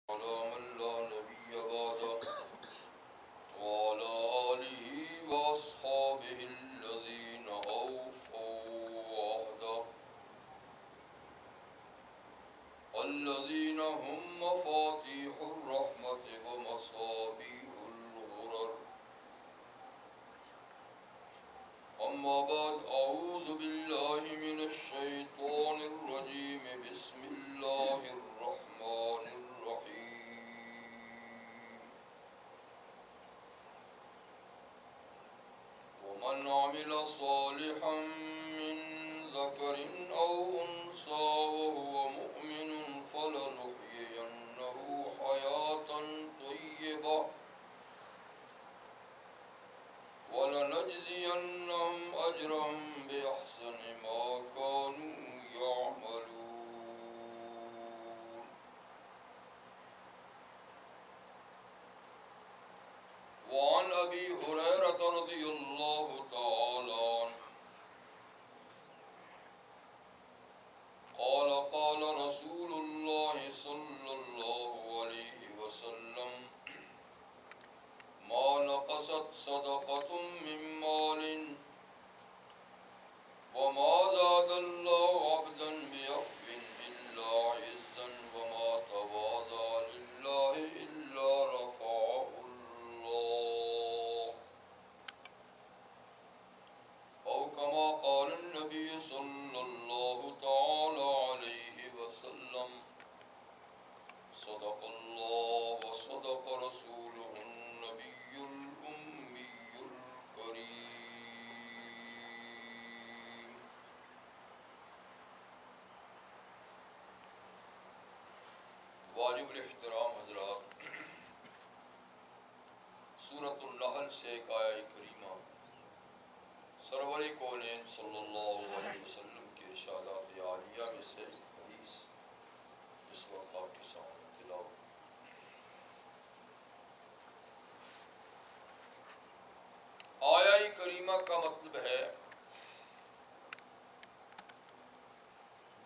على من لا نبي بعده وعلى آله وأصحابه الذين أوفوا وعده الذين هم مفاتيح الرحمة ومصابيح الغرر. أما بعد، أعوذ بالله من الشيطان الرجيم. بسم الله الرحمن الرحيم. ومن عمل صالحا من ذكر أو أنثى وهو مؤمن فلنحيينه حياة طيبة ولنجزينهم أجرهم بأحسن ما كانوا يعملون. وعن أبي هريرة رضي الله تعالى عنه قال قال رسول الله صلى الله عليه وسلم: ما نقصت صدقة من مال وما زاد الله عبدا بعفو إلا عزا وما تواضع لله إلا رفعه الله، أو كما قال النبي صلى الله تعالى عليه وسلم. صدق الله وصدق رسوله النبي الأمي الكريم. واجب الاحترام حضرات، سورۃ النحل سے ایک آیہ کریمہ سرور کونین صلی اللہ علیہ وسلم کے ارشادات عالیہ میں سے حدیث اس وقت آپ کے سامنے تلاوت. آیہ کریمہ کا مطلب ہے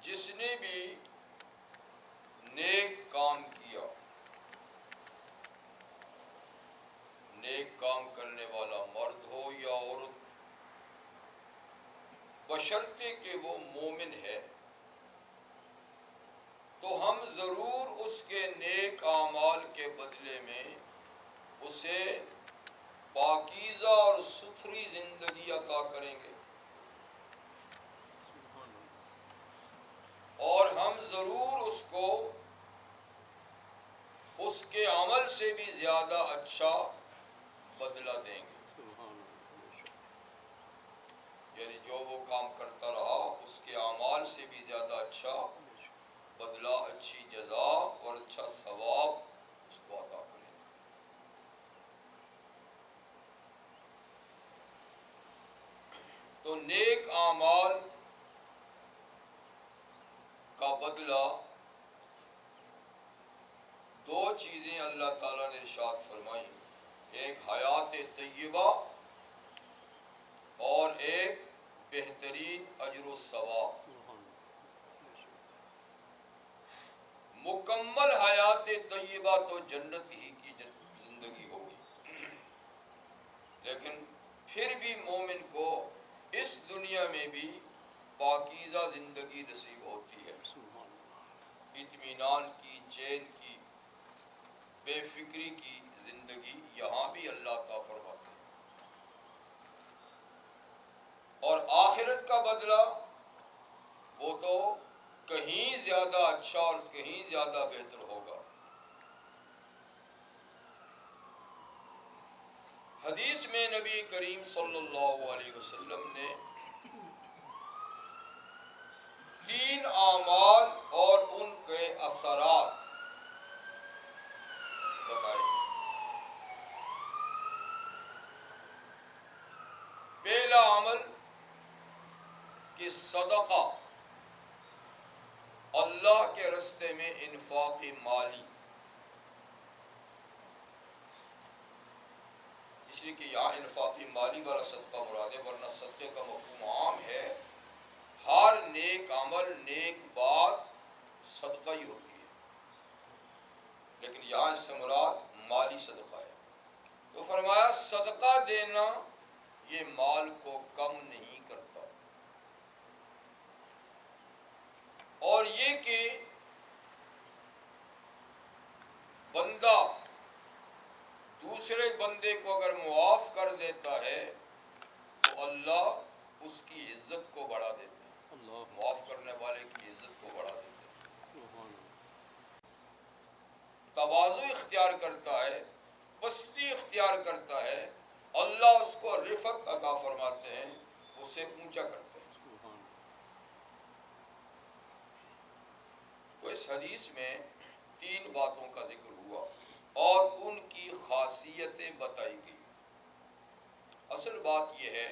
جس نے بھی نیک کام کیا، نیک کام کرنے والا مرد ہو یا عورت، بشرطے کہ وہ مومن ہے، تو ہم ضرور اس کے نیک اعمال کے بدلے میں اسے پاکیزہ اور ستھری زندگی عطا کریں گے، اور ہم ضرور اس کو اس کے عمل سے بھی زیادہ اچھا بدلہ دیں گے. یعنی جو وہ کام کرتا رہا اس کے اعمال سے بھی زیادہ اچھا بدلہ، اچھی جزا اور اچھا ثواب اس کو عطا کریں گے. تو نیک اعمال کا بدلہ دو چیزیں اللہ تعالیٰ نے ارشاد فرمائی، ایک حیات طیبہ اور ایک بہترین اجر و ثواب. مکمل حیات طیبہ تو جنت ہی کی زندگی ہوگی، لیکن پھر بھی مومن کو اس دنیا میں بھی پاکیزہ زندگی نصیب ہوتی ہے، اطمینان کی، چین کی، بے فکری کی زندگی یہاں بھی اللہ عطا فرماتے ہیں. اور آخرت کا بدلہ وہ تو کہیں زیادہ اچھا اور کہیں زیادہ بہتر ہوگا. حدیث میں نبی کریم صلی اللہ علیہ وسلم نے 3 اعمال اور ان کے اثرات بتائے. پہلا عمل کہ صدقہ، اللہ کے راستے میں انفاق مالی. اس لیے کہ یہاں انفاق مالی والا صدقہ مراد ہے، ورنہ صدقے کا مفہوم عام ہے. ہر نیک عمل، نیک بات صدقہ ہی ہوتی ہے. لیکن یہاں اس سے مراد مالی صدقہ ہے. تو فرمایا صدقہ دینا یہ مال کو کم نہیں کرتا. اور یہ کہ بندہ دوسرے بندے کو اگر معاف کر دیتا ہے تو اللہ اس کی عزت کو بڑھا دیتا ہے. معاف کرنے والے کی عزت کو بڑھا دیتا ہے. تواضع اختیار کرتا ہے, پستی اختیار کرتا ہے, اللہ اس کو رفعت عطا فرماتے ہیں, اسے اونچا کرتے ہیں. تو اس حدیث میں 3 باتوں کا ذکر ہوا اور ان کی خاصیتیں بتائی گئی. اصل بات یہ ہے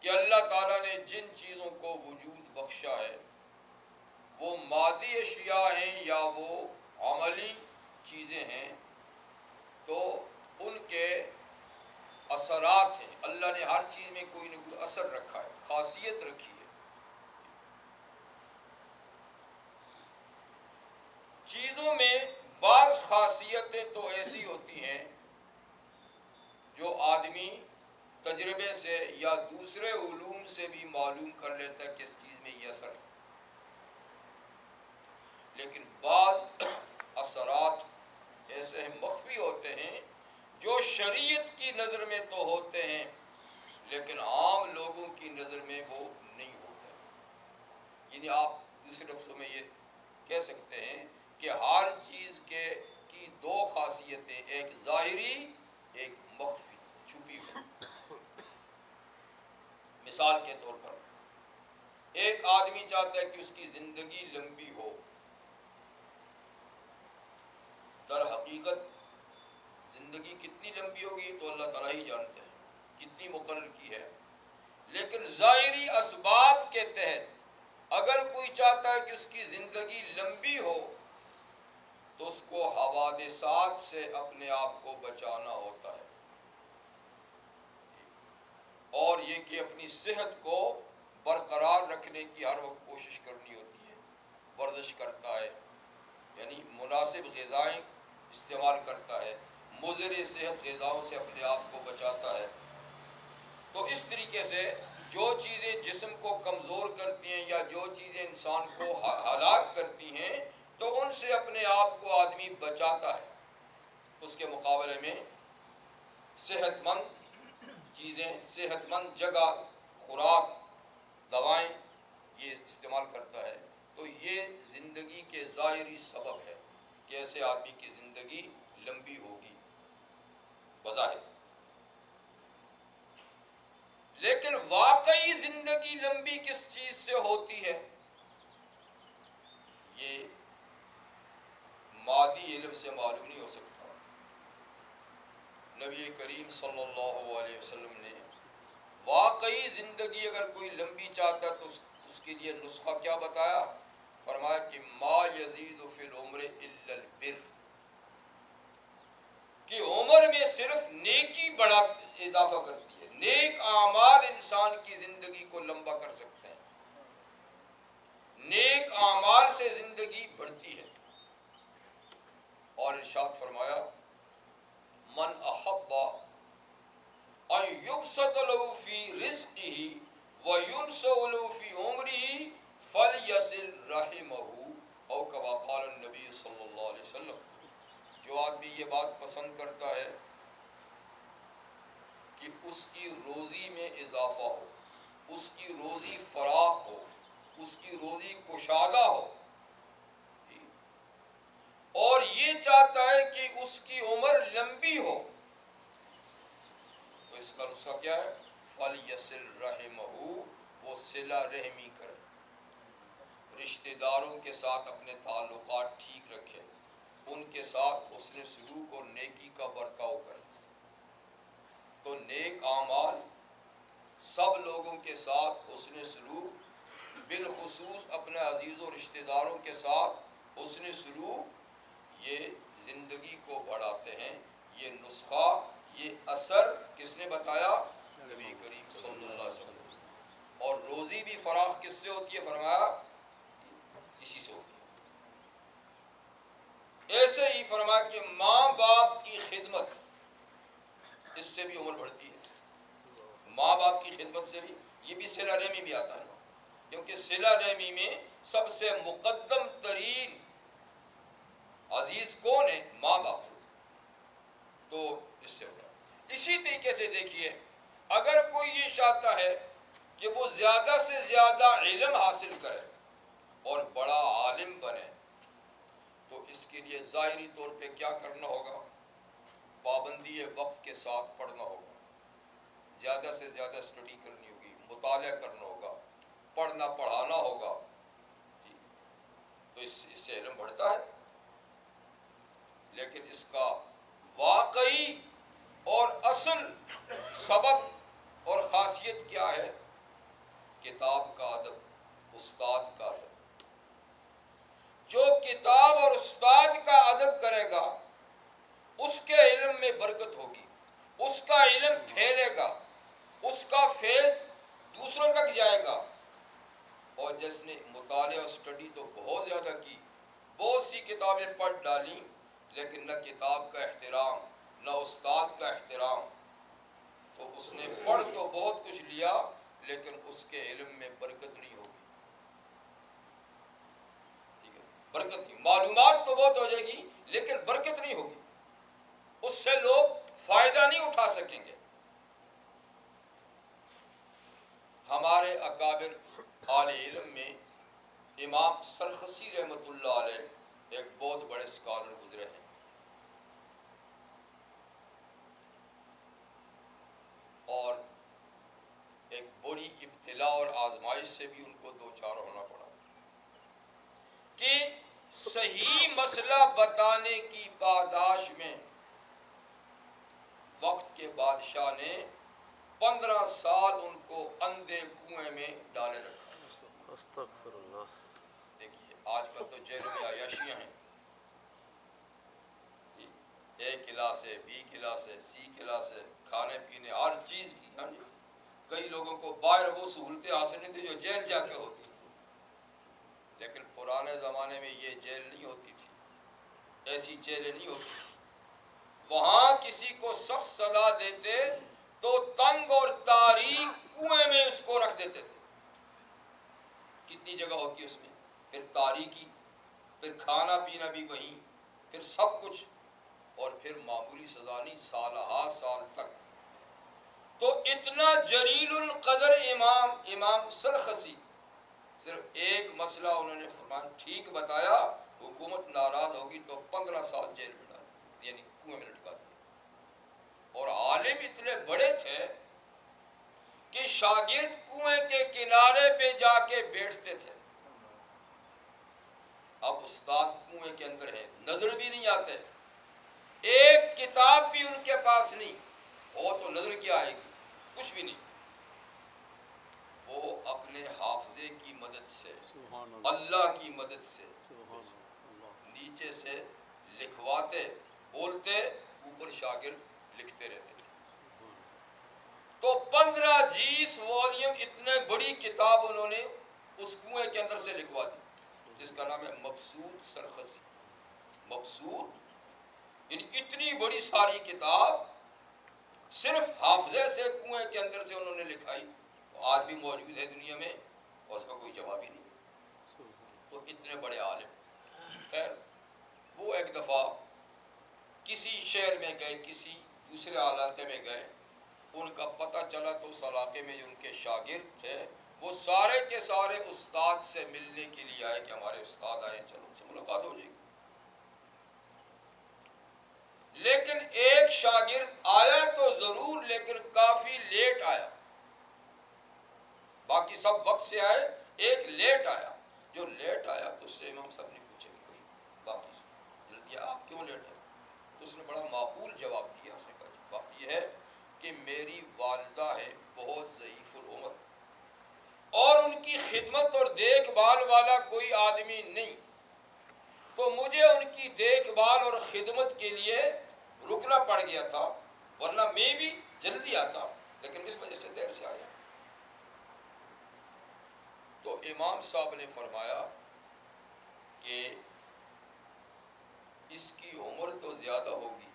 کہ اللہ تعالیٰ نے جن چیزوں کو وجود بخشا ہے وہ مادی اشیاء ہیں یا وہ عملی چیزیں ہیں, تو ان کے اثرات ہیں. اللہ نے ہر چیز میں کوئی نہ کوئی اثر رکھا ہے, خاصیت رکھی ہے. چیزوں میں بعض خاصیتیں تو ایسی ہوتی ہیں جو آدمی تجربے سے یا دوسرے علوم سے بھی معلوم کر لیتا ہے کہ اس چیز میں یہ اثر ہے. لیکن بعض اثرات ایسے مخفی ہوتے ہیں جو شریعت کی نظر میں تو ہوتے ہیں لیکن عام لوگوں کی نظر میں وہ نہیں ہوتے. یعنی آپ دوسرے لفظوں میں یہ کہہ سکتے ہیں کہ ہر چیز کی 2 خاصیتیں, ایک ظاہری ایک مخفی چھپی ہوئی. مثال کے طور پر ایک آدمی چاہتا ہے کہ اس کی زندگی لمبی ہو. در حقیقت زندگی کتنی لمبی ہوگی تو اللہ تعالیٰ ہی جانتے ہیں, کتنی مقرر کی ہے. لیکن ظاہری اسباب کے تحت اگر کوئی چاہتا ہے کہ اس کی زندگی لمبی ہو تو اس کو حوادثات سے اپنے آپ کو بچانا ہوتا ہے, اور یہ کہ اپنی صحت کو برقرار رکھنے کی ہر وقت کوشش کرنی ہوتی ہے. ورزش کرتا ہے, یعنی مناسب غذائیں استعمال کرتا ہے, مضر صحت غذاؤں سے اپنے آپ کو بچاتا ہے. تو اس طریقے سے جو چیزیں جسم کو کمزور کرتی ہیں یا جو چیزیں انسان کو ہلاک کرتی ہیں تو ان سے اپنے آپ کو آدمی بچاتا ہے. اس کے مقابلے میں صحت مند چیزیں, صحت مند جگہ, خوراک, دوائیں یہ استعمال کرتا ہے. تو یہ زندگی کے ظاہری سبب ہے کہ ایسے آدمی کی زندگی لمبی ہوگی بظاہر. لیکن واقعی زندگی لمبی کس چیز سے ہوتی ہے یہ مادی علم سے معلوم نہیں ہو سکتا. نبی کریم صلی اللہ علیہ وسلم نے واقعی زندگی اگر کوئی لمبی چاہتا تو اس کے لیے نسخہ کیا بتایا؟ فرمایا کہ ما یزید فی العمر الا البر, کہ عمر میں صرف نیکی بڑا اضافہ کرتی ہے. نیک اعمال انسان کی زندگی کو لمبا کر سکتے ہیں, نیک اعمال سے زندگی بڑھتی ہے. اور ارشاد فرمایا من احب ان یبسط له فی رزقه وینسأ له فی عمره فلیصل رحمہ او کما قال النبی صلی اللہ علیہ وسلم. جو آدمی یہ بات پسند کرتا ہے کہ اس کی روزی میں اضافہ ہو, اس کی روزی فراخ ہو, اس کی روزی کشادہ ہو, اور یہ چاہتا ہے کہ اس کی عمر لمبی ہو, تو اس کا نسخہ کیا ہے؟ فَلْيَصِلْ رَحِمَهُ, وہ صلہ رحمی کرے, رشتہ داروں کے ساتھ اپنے تعلقات ٹھیک رکھے, ان کے ساتھ حسن سلوک اور نیکی کا برتاؤ کرے. تو نیک اعمال, سب لوگوں کے ساتھ حسن سلوک, بالخصوص اپنے عزیز و رشتہ داروں کے ساتھ حسن سلوک, یہ زندگی کو بڑھاتے ہیں. یہ نسخہ, یہ اثر کس نے بتایا؟ نبی کریم صلی اللہ علیہ وسلم. اور روزی بھی فراخ کس سے ہوتی ہے؟ فرمایا اسی سے ہوتی ہے. ایسے ہی فرمایا کہ ماں باپ کی خدمت، اس سے بھی عمر بڑھتی ہے. ماں باپ کی خدمت سے بھی، یہ بھی صلہ رحمی میں آتا ہے، کیونکہ صلہ رحمی میں سب سے مقدم ترین عزیز کون ہے؟ ماں باپ. تو اس سے ہوگا. اسی طریقے سے دیکھیے، اگر کوئی یہ چاہتا ہے کہ وہ زیادہ سے زیادہ علم حاصل کرے اور بڑا عالم بنے، تو اس کے لیے ظاہری طور پہ کیا کرنا ہوگا؟ پابندی وقت کے ساتھ پڑھنا ہوگا، زیادہ سے زیادہ اسٹڈی کرنی ہوگی، مطالعہ کرنا ہوگا، پڑھنا پڑھانا ہوگا. تو اس سے علم بڑھتا ہے. لیکن اس کا واقعی اور اصل سبب اور خاصیت کیا ہے؟ کتاب کا ادب، استاد کا ادب. جو کتاب اور استاد کا ادب کرے گا اس کے علم میں برکت ہوگی، اس کا علم پھیلے گا، اس کا فیض دوسروں تک جائے گا. اور جس نے مطالعہ اور اسٹڈی تو بہت زیادہ کی، بہت سی کتابیں پڑھ ڈالیں، لیکن نہ کتاب کا احترام نہ استاد کا احترام، تو اس نے پڑھ تو بہت کچھ لیا لیکن اس کے علم میں برکت نہیں ہوگی. ٹھیک ہے، برکت نہیں، معلومات تو بہت ہو جائے گی لیکن برکت نہیں ہوگی، اس سے لوگ فائدہ نہیں اٹھا سکیں گے. ہمارے اکابر اہل علم میں امام سرخسی رحمۃ اللہ علیہ ایک بہت بڑے اسکالر گزرے ہیں، اور ایک بڑی ابتلا اور آزمائش سے بھی ان کو دوچار ہونا پڑا کہ صحیح مسئلہ بتانے کی پاداش میں وقت کے بادشاہ نے 15 سال ان کو اندھے کنویں میں ڈالے رکھا. استغفر اللہ. دیکھیے آج کل تو جیلوں میں عیاشیاں ہیں، اے کلاس ہے، بی کلاس ہے، سی کلاس ہے، کھانے پینے ہر چیز کی. ہاں جی، کئی لوگوں کو باہر وہ سہولتیں حاصل نہیں تھی جو جیل جا کے ہوتی، لیکن پرانے زمانے میں یہ جیل نہیں ہوتی تھی، ایسی جیلیں نہیں ہوتی تھی. وہاں کسی کو سخت سزا دیتے تو تنگ اور تاریک کنویں میں اس کو رکھ دیتے تھے. کتنی جگہ ہوتی ہے اس میں، پھر تاریکی، پھر کھانا پینا بھی وہیں، پھر سب کچھ، اور پھر معمولی سزا نہیں، سالہ سال تک. تو اتنا جلیل القدر امام سرخسی، صرف ایک مسئلہ انہوں نے فرمایا، ٹھیک بتایا، حکومت ناراض ہوگی تو 15 سال جیل میں ڈال، یعنی کنویں میں لٹکا دیا. اور عالم اتنے بڑے تھے کہ شاگرد کنویں کے کنارے پہ جا کے بیٹھتے تھے. اب استاد کنویں کے اندر ہے، نظر بھی نہیں آتے، ایک کتاب بھی ان کے پاس نہیں ہو تو نظر کیا آئے گی؟ کچھ بھی نہیں. وہ اپنے حافظے کی مدد سے، اللہ کی مدد سے نیچے سے لکھواتے، بولتے، اوپر شاگرد لکھتے رہتے تھے. تو 15-20 والیوم اتنے بڑی کتاب انہوں نے اس کنویں کے اندر سے لکھوا دی، جس کا نام ہے مبسوط سرخسی. مبسوط یعنی اتنی بڑی ساری کتاب صرف حافظے سے کنویں کے اندر سے انہوں نے لکھائی. آج بھی موجود ہے دنیا میں اور اس کا کوئی جواب ہی نہیں. تو اتنے بڑے عالم. خیر، وہ ایک دفعہ کسی شہر میں گئے، کسی دوسرے علاقے میں گئے، ان کا پتہ چلا تو اس علاقے میں جو ان کے شاگرد تھے وہ سارے کے سارے استاد سے ملنے کے لیے آئے کہ ہمارے استاد آئے، چلو ان سے ملاقات ہو جائے گی. لیکن ایک شاگرد آیا تو ضرور، لیکن کافی لیٹ آیا. باقی سب وقت سے آئے، ایک لیٹ آیا. جو لیٹ آیا تو اس سے امام صاحب نے پوچھا کہ بھائی باقی جلدی آپ کیوں لیٹ آئے؟ تو اس نے بڑا معقول جواب دیا. اس نے کہا جی بات یہ ہے کہ میری والدہ ہے بہت ضعیف العمر، اور ان کی خدمت اور دیکھ بھال والا کوئی آدمی نہیں، تو مجھے ان کی دیکھ بھال اور خدمت کے لیے رکنا پڑ گیا تھا، ورنہ میں بھی جلدی آتا، لیکن اس وجہ سے دیر سے آیا. تو امام صاحب نے فرمایا کہ اس کی عمر تو زیادہ ہوگی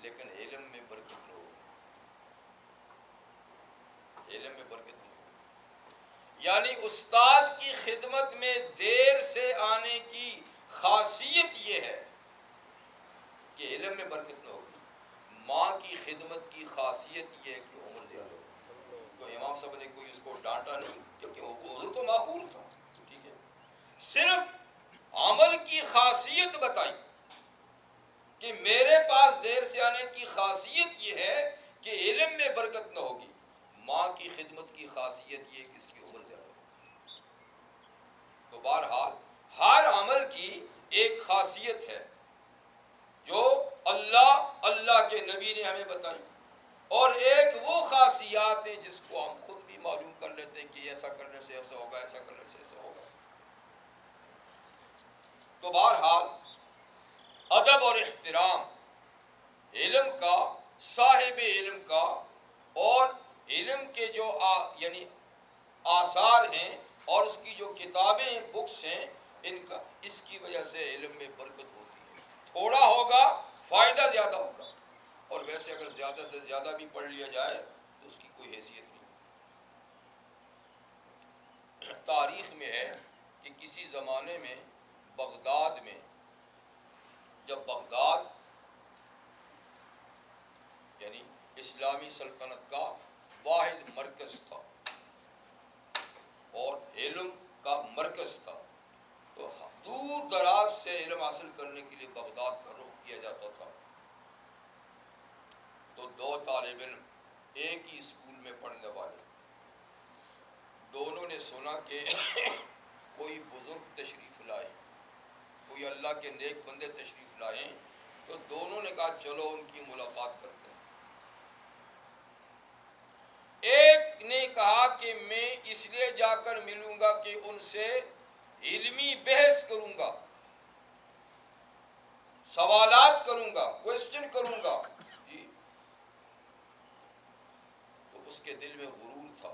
لیکن علم میں برکت نہ ہوگی، علم میں برکت نہیں ہوگی۔ یعنی استاد کی خدمت میں دیر سے آنے کی خاصیت یہ ہے کہ علم میں برکت نہ ہوگی۔ ماں کی خدمت کی خاصیت یہ ہے کہ عمر زیادہ ہوگی۔ تو امام صاحب نے کوئی اس کو ڈانٹا نہیں کیونکہ حضور تو معقول تھا، ٹھیک ہے، صرف عمل کی خاصیت بتائی کہ میرے پاس دیر سے آنے کی خاصیت یہ ہے کہ علم میں برکت نہ ہوگی۔ ماں کی خدمت کی خاصیت یہ کہ اس کی عمر زیادہ ہوگی۔ تو بہرحال ہر عمل کی ایک خاصیت ہے جو اللہ کے نبی نے ہمیں بتائی، اور ایک وہ خاصیات ہیں جس کو ہم خود بھی معلوم کر لیتے ہیں کہ ایسا کرنے سے ایسا ہوگا، ایسا کرنے سے ایسا ہوگا۔ تو بہرحال ادب اور احترام علم کا، صاحب علم کا، اور علم کے جو یعنی آثار ہیں اور اس کی جو کتابیں بکس ہیں، ان کا، اس کی وجہ سے علم میں برکت ہوتی ہے۔ تھوڑا ہوگا فائدہ زیادہ ہوگا، اور ویسے اگر زیادہ سے زیادہ بھی پڑھ لیا جائے تو اس کی کوئی حیثیت نہیں۔ تاریخ میں ہے کہ کسی زمانے میں بغداد میں، جب بغداد یعنی اسلامی سلطنت کا واحد مرکز تھا اور علم کا مرکز تھا، تو دور دراز سے علم حاصل کرنے کے لیے بغداد کا رخ کیا جاتا تھا۔ تو دو طالب علم ایک ہی اسکول میں پڑھنے والے، دونوں نے سنا کہ کوئی بزرگ تشریف لائے، کوئی اللہ کے نیک بندے تشریف لائے، تو دونوں نے کہا چلو ان کی ملاقات کرتے ہیں۔ ایک نے کہا کہ میں اس لیے جا کر ملوں گا کہ ان سے علمی بحث کروں گا، سوالات کروں گا، کوسچن کروں گا، جی۔ تو اس کے دل میں غرور تھا،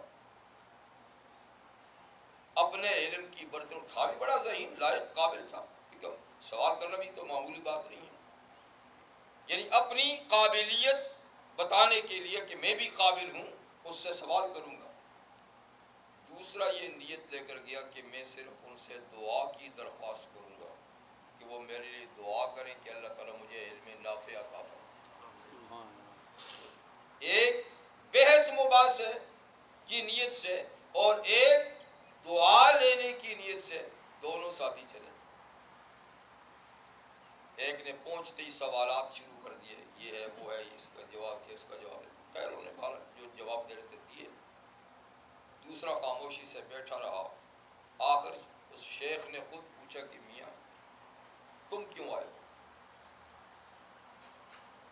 اپنے علم کی برتر تھا، بھی بڑا ذہین، لائق، قابل تھا، کیونکہ سوال کرنا بھی تو معمولی بات نہیں ہے، یعنی اپنی قابلیت بتانے کے لیے کہ میں بھی قابل ہوں، اس سے سوال کروں گا۔ دوسرا یہ نیت لے کر گیا کہ میں صرف ان سے دعا کی درخواست کروں گا کہ وہ میرے لیے دعا کریں کہ اللہ تعالیٰ مجھے علم نافع عطا فرمائے۔ ایک بحث مباحثے کی نیت سے اور ایک دعا لینے کی نیت سے دونوں ساتھی چلے۔ ایک نے پہنچتے ہی سوالات شروع کر دیے، یہ ہے، وہ ہے، اس کا جواب، اس کا جواب ہے، خیر انہوں نے جو جواب دے رہے تھے دیے۔ دوسرا خاموشی سے بیٹھا رہا۔ آخر اس شیخ نے خود پوچھا کہ میاں تم کیوں آئے ہو؟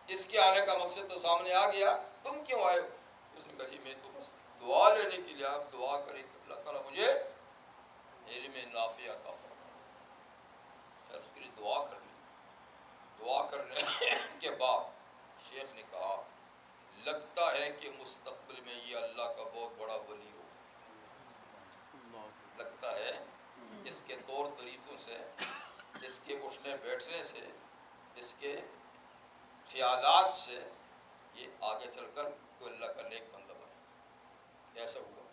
اس کے آنے کا مقصد تو سامنے آ گیا، تم کیوں آئے ہو؟ اس نے کہا جی میں تو بس دعا لینے کے لیے، آپ دعا کریں کہ اللہ تعالیٰ مجھے علم نافع عطا فرمائے۔ خیر اس کے لیے دعا کر لی۔ دعا کرنے کے بعد شیخ نے کہا لگتا ہے کہ مستقبل میں یہ اللہ کا بہت بڑا ولی ہو، لگتا ہے اس کے طور طریقوں سے، اس کے اٹھنے بیٹھنے سے، اس کے خیالات سے یہ آگے چل کر کوئی اللہ کا نیک بندہ بنے۔ ایسا ہوا،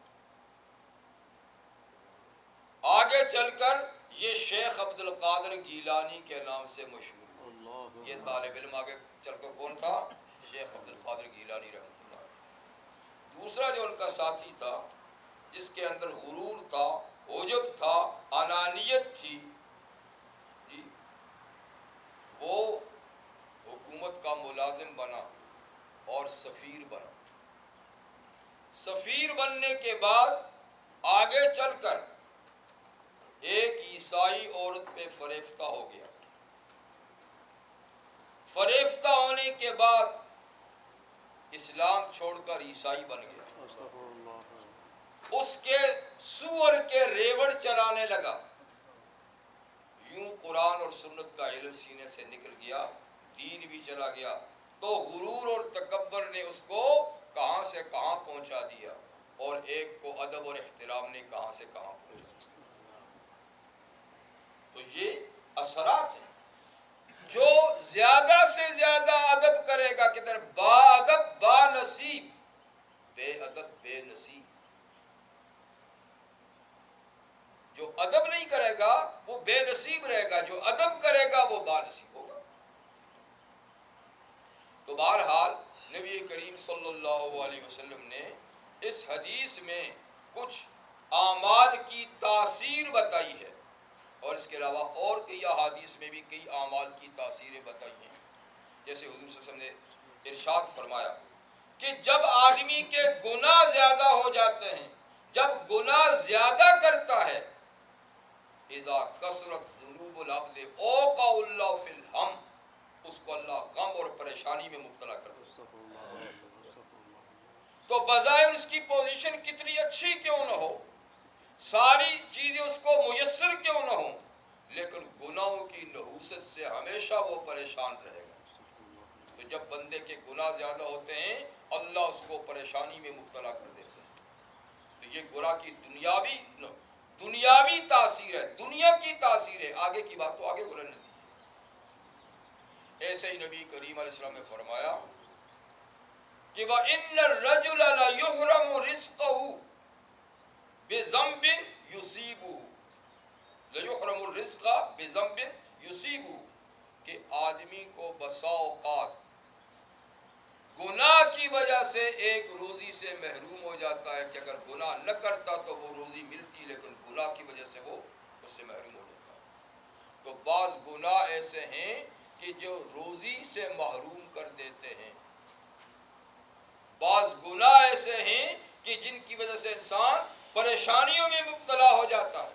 آگے چل کر یہ شیخ عبد القادر گیلانی کے نام سے مشہور ہوا۔ یہ طالب علم آگے چل کر کون تھا؟ شیخ عبد القادر گیلانی رحمۃ اللہ۔ دوسرا جو ان کا ساتھی تھا، جس کے اندر غرور تھا، عجب تھا، انانیت تھی، جی، وہ حکومت کا ملازم بنا اور سفیر بنا۔ سفیر بننے کے بعد آگے چل کر ایک عیسائی عورت پہ فریفتہ ہو گیا۔ فریفتہ ہونے کے بعد اسلام چھوڑ کر عیسائی بن گیا۔ اس کے سور کے ریوڑ چلانے لگا۔ یوں قرآن اور سنت کا علم سینے سے نکل گیا، دین بھی چلا گیا، تو غرور اور تکبر نے اس کو کہاں سے کہاں پہنچا دیا، اور ایک کو ادب اور احترام نے کہاں سے کہاں پہنچا دیا۔ تو یہ اثرات ہیں جو زیادہ سے زیادہ ادب کرے گا، کتنے با ادب با نصیب، بے ادب بے نصیب. جو ادب نہیں کرے گا وہ بے نصیب رہے گا، جو ادب کرے گا وہ با نصیب ہوگا. تو بہرحال نبی کریم صلی اللہ علیہ وسلم نے اس حدیث میں کچھ اعمال کی تاثیر بتائی ہے، اور اس کے علاوہ اور کئی احادیث میں بھی کئی اعمال کی تاثیریں بتائی ہیں. جیسے حضور صلی اللہ علیہ وسلم نے ارشاد فرمایا کہ جب آدمی کے گناہ زیادہ ہو جاتے ہیں، جب گناہ زیادہ کرتا ہے، اذا کثرت ذنوب العبد اوقع اللہ فی الہم، اس کو اللہ غم اور پریشانی میں مبتلا کر دیتا ہے. تو بظاہر اس کی پوزیشن کتنی اچھی کیوں نہ ہو، ساری چیزیں اس کو میسر کیوں نہ ہوں، لیکن گناہوں کی نحوست سے ہمیشہ وہ پریشان رہے گا. تو جب بندے کے گناہ زیادہ ہوتے ہیں اللہ اس کو پریشانی میں مبتلا کر دیتے ہیں. تو یہ گناہ کی دنیاوی تاثیر ہے، دنیا کی تاثیر ہے. آگے کی بات تو آگے بولنے دی. ایسے ہی نبی کریم علیہ السلام نے فرمایا کہ وَإِنَّ الرَّجُلَ لَيُحْرَمُ رِزْقَهُ بِذَنْبٍ يُصِيبُهُ، لَيُحْرَمُ الرِّزْقَ بِذَنْبٍ يُصِيبُهُ، کہ آدمی کو بسا اوقات گناہ کی وجہ سے ایک روزی سے محروم ہو جاتا ہے کہ اگر گناہ نہ کرتا تو وہ روزی ملتی، لیکن گناہ کی وجہ سے وہ اس سے محروم ہو جاتا ہے. تو بعض گناہ ایسے ہیں کہ جو روزی سے محروم کر دیتے ہیں، بعض گناہ ایسے ہیں کہ جن کی وجہ سے انسان پریشانیوں میں مبتلا ہو جاتا ہے.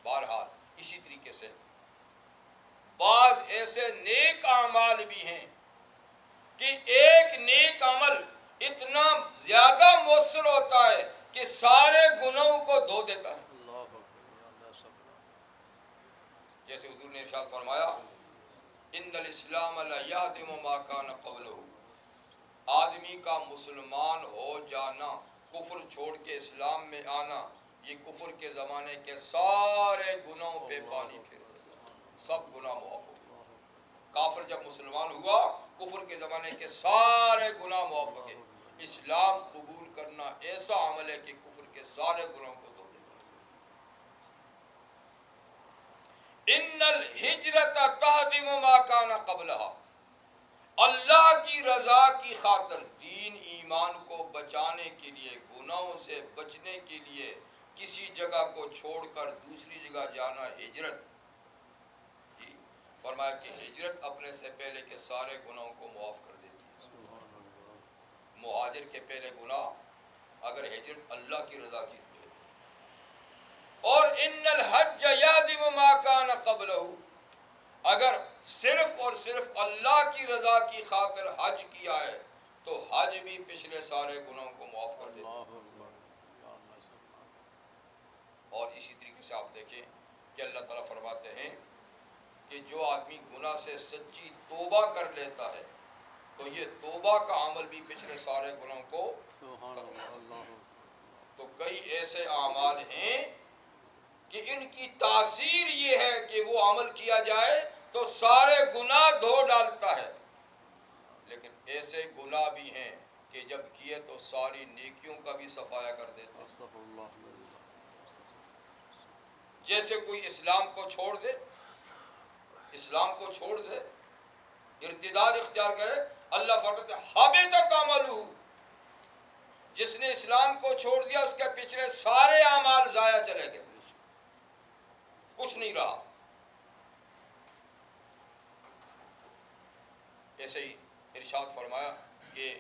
بہرحال اسی طریقے سے بعض ایسے نیک اعمال بھی ہیں کہ ایک نیک عمل اتنا زیادہ مؤثر ہوتا ہے کہ سارے گناہوں کو دھو دیتا ہے. جیسے حضور نے ارشاد فرمایا ان الاسلام لا یہدم ما کان قبلہ، آدمی کا مسلمان ہو جانا، کفر چھوڑ کے اسلام میں آنا، یہ کفر کے زمانے کے سارے گناہوں پہ پانی پھیر دیتا، سب گناہ معاف ہو گئے. کافر جب مسلمان ہوا کفر کے زمانے کے سارے گناہ معاف ہو گئے. اسلام قبول کرنا ایسا عمل ہے کہ کفر کے سارے گناہوں کو دھو دیتا ہے. ان الہجرت تہدم ما کان قبلہا، اللہ کی رضا کی خاطر، دین ایمان کو بچانے کے لیے، گناہوں سے بچنے کے لیے کسی جگہ کو چھوڑ کر دوسری جگہ جانا ہجرت. فرمایا کہ ہجرت اپنے سے پہلے کے سارے گناہوں کو معاف کر دیتی ہے. مہاجر کے پہلے گناہ اگر ہجرت اللہ کی رضا کی ہے. اور ان الحج یہدم ما کان قبلہ، اگر صرف اور صرف اللہ کی رضا کی خاطر حج کیا ہے تو حج بھی پچھلے سارے گناہوں کو معاف کر دیتا ہے. اور اسی طریقے سے آپ دیکھیں کہ اللہ تعالیٰ فرماتے ہیں کہ جو آدمی گناہ سے سچی توبہ کر لیتا ہے تو یہ توبہ کا عمل بھی پچھلے سارے گناہوں کو ختم کرتا ہے. تو کئی ایسے اعمال ہیں کہ ان کی تاثیر یہ ہے کہ وہ عمل کیا جائے تو سارے گناہ دھو ڈالتا ہے، لیکن ایسے گناہ بھی ہیں کہ جب کیے تو ساری نیکیوں کا بھی صفایا کر دیتا ہے. جیسے کوئی اسلام کو چھوڑ دے، اسلام کو چھوڑ دے، ارتداد اختیار کرے، اللہ فرماتے ہیں حبطت عملہ، جس نے اسلام کو چھوڑ دیا اس کے پچھلے سارے اعمال ضائع چلے گئے، کچھ نہیں رہا. ایسے ہی ارشاد فرمایا کہ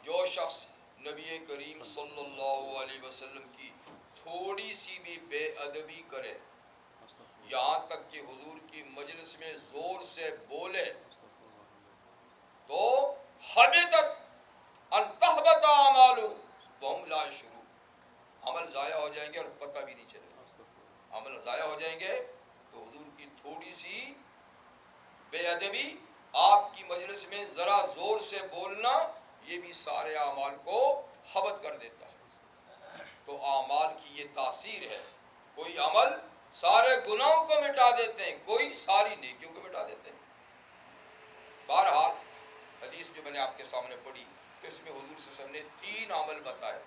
جو شخص نبی کریم صلی اللہ علیہ وسلم کی تھوڑی سی بھی بے ادبی کرے، یہاں تک کہ حضور کی مجلس میں زور سے بولے، تو حبطت ان تحبط اعمالہ وہم لا یشعرون، عمل ضائع ہو جائیں گے اور پتہ بھی نہیں چلے گا. عمل ضائع ہو جائیں گے. تو حضور کی تھوڑی سی بے ادبی، آپ کی مجلس میں ذرا زور سے بولنا، یہ بھی سارے اعمال کو حبط کر دیتا ہے. تو اعمال کی یہ تاثیر ہے. کوئی عمل سارے گناہوں کو مٹا دیتے ہیں، کوئی ساری نیکیوں کو مٹا دیتے ہیں۔ بہرحال حدیث جو میں نے آپ کے سامنے پڑھی، اس میں حضور صلی اللہ علیہ وسلم نے 3 عمل بتائے،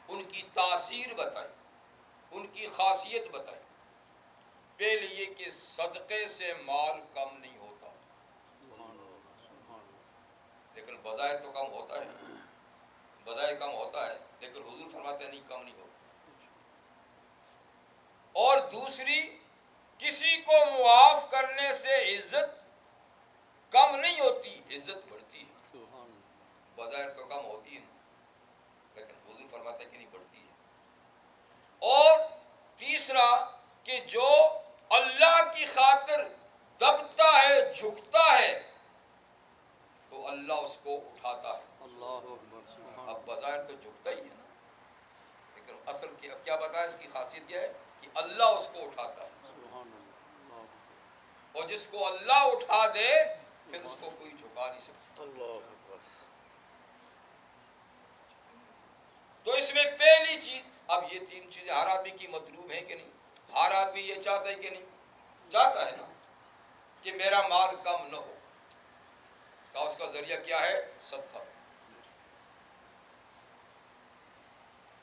ان کی تاثیر بتائی، ان کی خاصیت بتائی۔ پہلے یہ کہ صدقے سے مال کم نہیں ہوتا، لیکن بظاہر تو کم ہوتا ہے، بظاہر کم ہوتا ہے، لیکن حضور فرماتے ہیں نہیں، کم نہیں ہوتا۔ اور دوسری، کسی کو معاف کرنے سے عزت کم نہیں ہوتی، عزت بڑھتی ہے۔ بظاہر تو کم ہوتی ہے، لیکن حضور فرماتے ہیں کہ نہیں، بڑھتی ہے۔ اور تیسرا کہ جو اللہ کی خاطر دبتا ہے، جھکتا ہے، تو اللہ اس کو اٹھاتا ہے۔ اب بظاہر تو جھکتا ہی ہے نا، لیکن اصل کی اب کیا بتایا، اس کی خاصیت کیا ہے کہ اللہ اس کو اٹھاتا ہے، اور جس کو اللہ اٹھا دے پھر اس کو کوئی جھکا نہیں سکتا۔ تو اس میں پہلی چیز، اب یہ 3 چیزیں ہر آدمی کی مطلوب ہیں کہ نہیں؟ ہر آدمی یہ چاہتا ہے کہ نہیں؟ چاہتا ہے نا کہ میرا مال کم نہ ہو، کا اس کا ذریعہ کیا ہے؟ صدقہ۔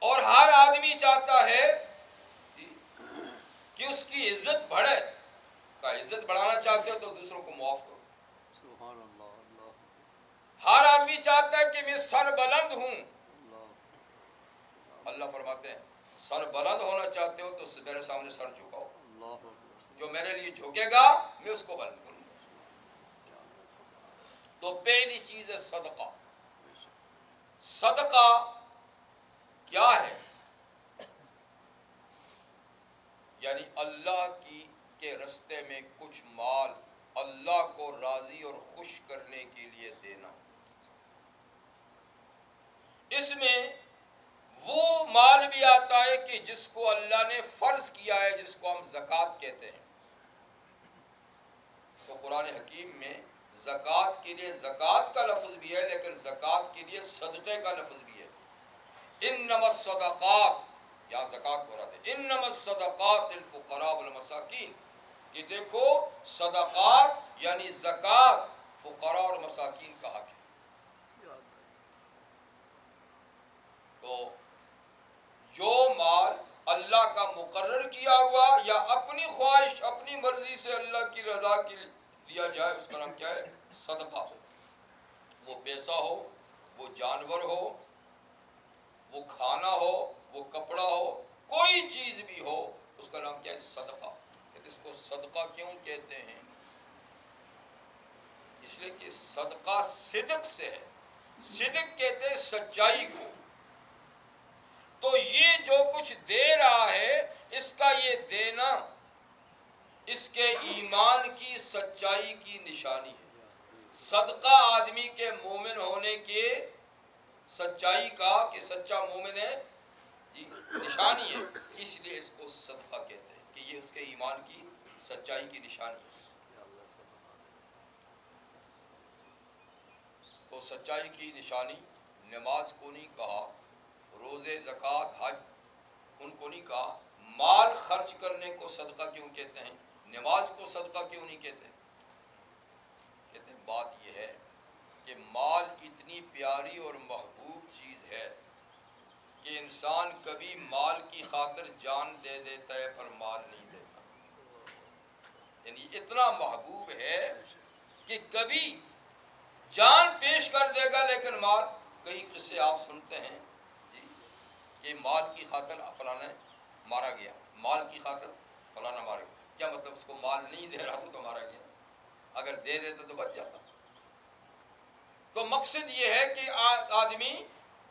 اور ہر آدمی چاہتا ہے کہ اس کی عزت بڑھے، کا عزت بڑھانا چاہتے ہو تو دوسروں کو معاف کرو۔ ہر آدمی چاہتا ہے کہ میں سر بلند ہوں، اللہ فرماتے ہیں سر بلند ہونا چاہتے ہو تو میرے سامنے سر جھکاؤ، جو میرے لیے جھکے گا میں اس کو بلند کروں گا۔ تو پہلی چیز ہے صدقہ۔ صدقہ کیا ہے؟ یعنی اللہ کے رستے میں کچھ مال اللہ کو راضی اور خوش کرنے کے لیے دینا۔ اس میں وہ مال بھی آتا ہے کہ جس کو اللہ نے فرض کیا ہے، جس کو ہم زکوٰۃ کہتے ہیں۔ تو قرآن حکیم میں زکوٰۃ کے لیے زکوٰۃ کا لفظ بھی ہے، لیکن زکوٰۃ کے لیے صدقے کا لفظ بھی ہے۔ انما الصدقات، یا زکوٰۃ مراد ہے، انما الصدقات للفقراء والمساکین۔ یہ دیکھو صدقات یعنی زکوٰۃ فقراء اور مساکین کا حق ہے۔ تو جو مال اللہ کا مقرر کیا ہوا یا اپنی خواہش اپنی مرضی سے اللہ کی رضا کے لیے دیا جائے، اس کا نام کیا ہے؟ صدقہ۔ وہ پیسہ ہو، وہ جانور ہو، وہ کھانا ہو، وہ کپڑا ہو، کوئی چیز بھی ہو، اس کا نام کیا ہے؟ صدقہ۔ اس کو صدقہ کیوں کہتے ہیں؟ اس لیے کہ صدقہ صدق سے ہے۔ صدق کہتے ہیں سچائی کو۔ تو یہ جو کچھ دے رہا ہے، اس کا یہ دینا اس کے ایمان کی سچائی کی نشانی ہے۔ صدقہ آدمی کے مومن ہونے کے سچائی کا، کہ سچا مومن ہے، نشانی ہے۔ اس لیے اس کو صدقہ کہتے ہیں کہ یہ اس کے ایمان کی سچائی کی نشانی ہے۔ تو سچائی کی نشانی، نماز کو نہیں کہا، روزے، زکوٰۃ، حج ان کو نہیں کہا۔ مال خرچ کرنے کو صدقہ کیوں کہتے ہیں؟ نماز کو صدقہ کیوں نہیں کہتے؟ کہتے ہیں بات یہ ہے کہ مال اتنی پیاری اور محبوب چیز ہے کہ انسان کبھی مال کی خاطر جان دے دیتا ہے پر مال نہیں دیتا۔ یعنی اتنا محبوب ہے کہ کبھی جان پیش کر دے گا لیکن مال، کئی قصے آپ سنتے ہیں کہ مال کی خاطر فلانا مارا گیا، مال کی خاطر فلانا مارا گیا۔ کیا مطلب؟ اس کو مال نہیں دے رہا تو مارا گیا، اگر دے دیتا تو بچ جاتا۔ تو مقصد یہ ہے کہ آدمی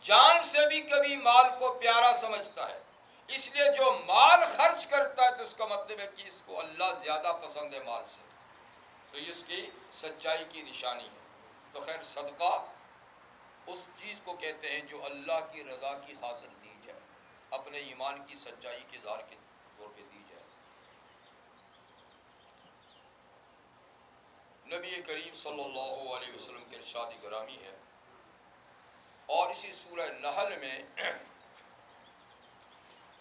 جان سے بھی کبھی مال کو پیارا سمجھتا ہے، اس لیے جو مال خرچ کرتا ہے تو اس کا مطلب ہے کہ اس کو اللہ زیادہ پسند ہے مال سے، تو یہ اس کی سچائی کی نشانی ہے۔ تو خیر، صدقہ اس چیز کو کہتے ہیں جو اللہ کی رضا کی خاطر دی جائے، اپنے ایمان کی سچائی کے اظہار کے طور پہ دی جائے۔ نبی کریم صلی اللہ علیہ وسلم کے ارشاد گرامی ہے، اور اسی سورہ نحل میں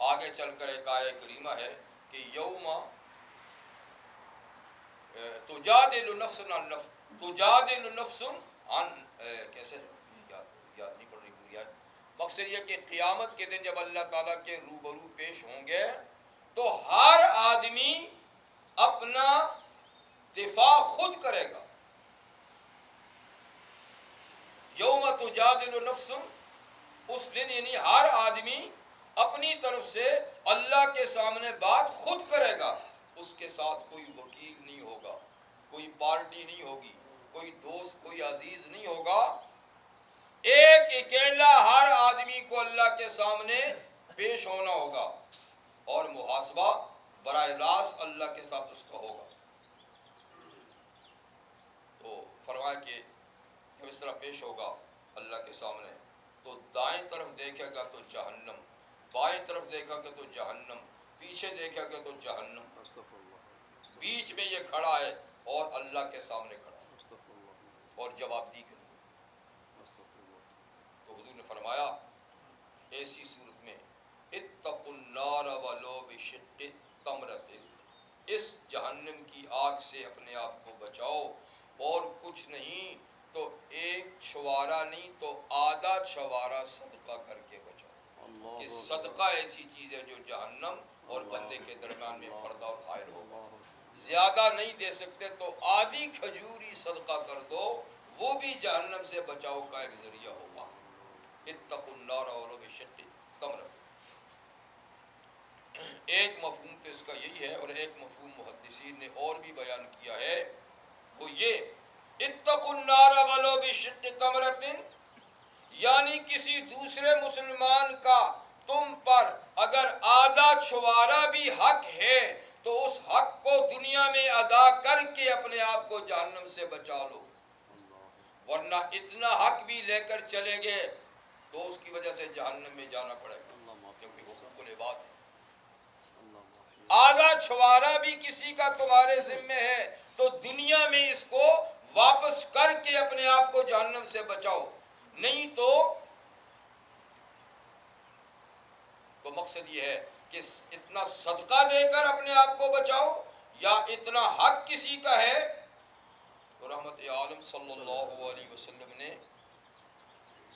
آگے چل کر ایک آیہ کریمہ ہے کہ یوم تجادل نفس عن نفس، تجادل نفس عن کیسے یاد نہیں پڑ رہی پوری آیت۔ مقصد یہ کہ قیامت کے دن جب اللہ تعالیٰ کے روبرو پیش ہوں گے تو ہر آدمی اپنا دفاع خود کرے گا۔ یوم تجادل نفس، اس دن یعنی ہر آدمی اپنی طرف سے اللہ کے سامنے بات خود کرے گا۔ اس کے ساتھ کوئی وکیل نہیں ہوگا، کوئی پارٹی نہیں ہوگی، کوئی دوست، کوئی عزیز نہیں ہوگا۔ ایک اکیلا ہر آدمی کو اللہ کے سامنے پیش ہونا ہوگا اور محاسبہ براہ راست اللہ کے ساتھ اس کا ہوگا۔ تو فرمایا کہ جب اس طرح پیش ہوگا اللہ کے سامنے تو دائیں طرف دیکھے گا تو جہنم، بائیں طرف دیکھا کہ تو جہنم، پیچھے دیکھا کہ تو جہنم، بیچ میں یہ کھڑا ہے اور اللہ کے سامنے کھڑا ہے اور جواب دی کرے۔ تو حضور نے فرمایا ایسی صورت میں اتقوا النار ولو بشق تمرۃ، اس جہنم کی آگ سے اپنے آپ کو بچاؤ، اور کچھ نہیں تو ایک چھوارا نہیں تو آدھا چھوارا صدقہ کر کے بچاؤ۔ کہ صدقہ ایسی چیز ہے جو جہنم اور بندے کے درمیان میں پردہ اور حائل ہوگا۔ زیادہ نہیں دے سکتے تو آدھی کھجوری صدقہ کر دو، وہ بھی جہنم سے بچاؤ کا ایک ذریعہ ہوگا۔ اتقوا النار ولو بشق تمرۃ۔ ایک مفہوم تو اس کا یہی ہے، اور ایک مفہوم محدثین نے اور بھی بیان کیا ہے، وہ یہ اتقوا النار ولو بشق تمرۃ، یعنی کسی دوسرے مسلمان کا تم پر اگر آدھا چھوارا بھی حق ہے تو اس حق کو دنیا میں ادا کر کے اپنے آپ کو جہنم سے بچا لو، ورنہ اتنا حق بھی لے کر چلے گئے تو اس کی وجہ سے جہنم میں جانا پڑے گا، کیونکہ حقوق العباد ہے۔ آدھا چھوارا بھی کسی کا تمہارے ذمے ہے تو دنیا میں اس کو واپس کر کے اپنے آپ کو جہنم سے بچاؤ، نہیں تو مقصد یہ ہے کہ اتنا صدقہ دے کر اپنے آپ کو بچاؤ، یا اتنا حق کسی کا ہے۔ تو رحمت عالم صلی اللہ علیہ وسلم نے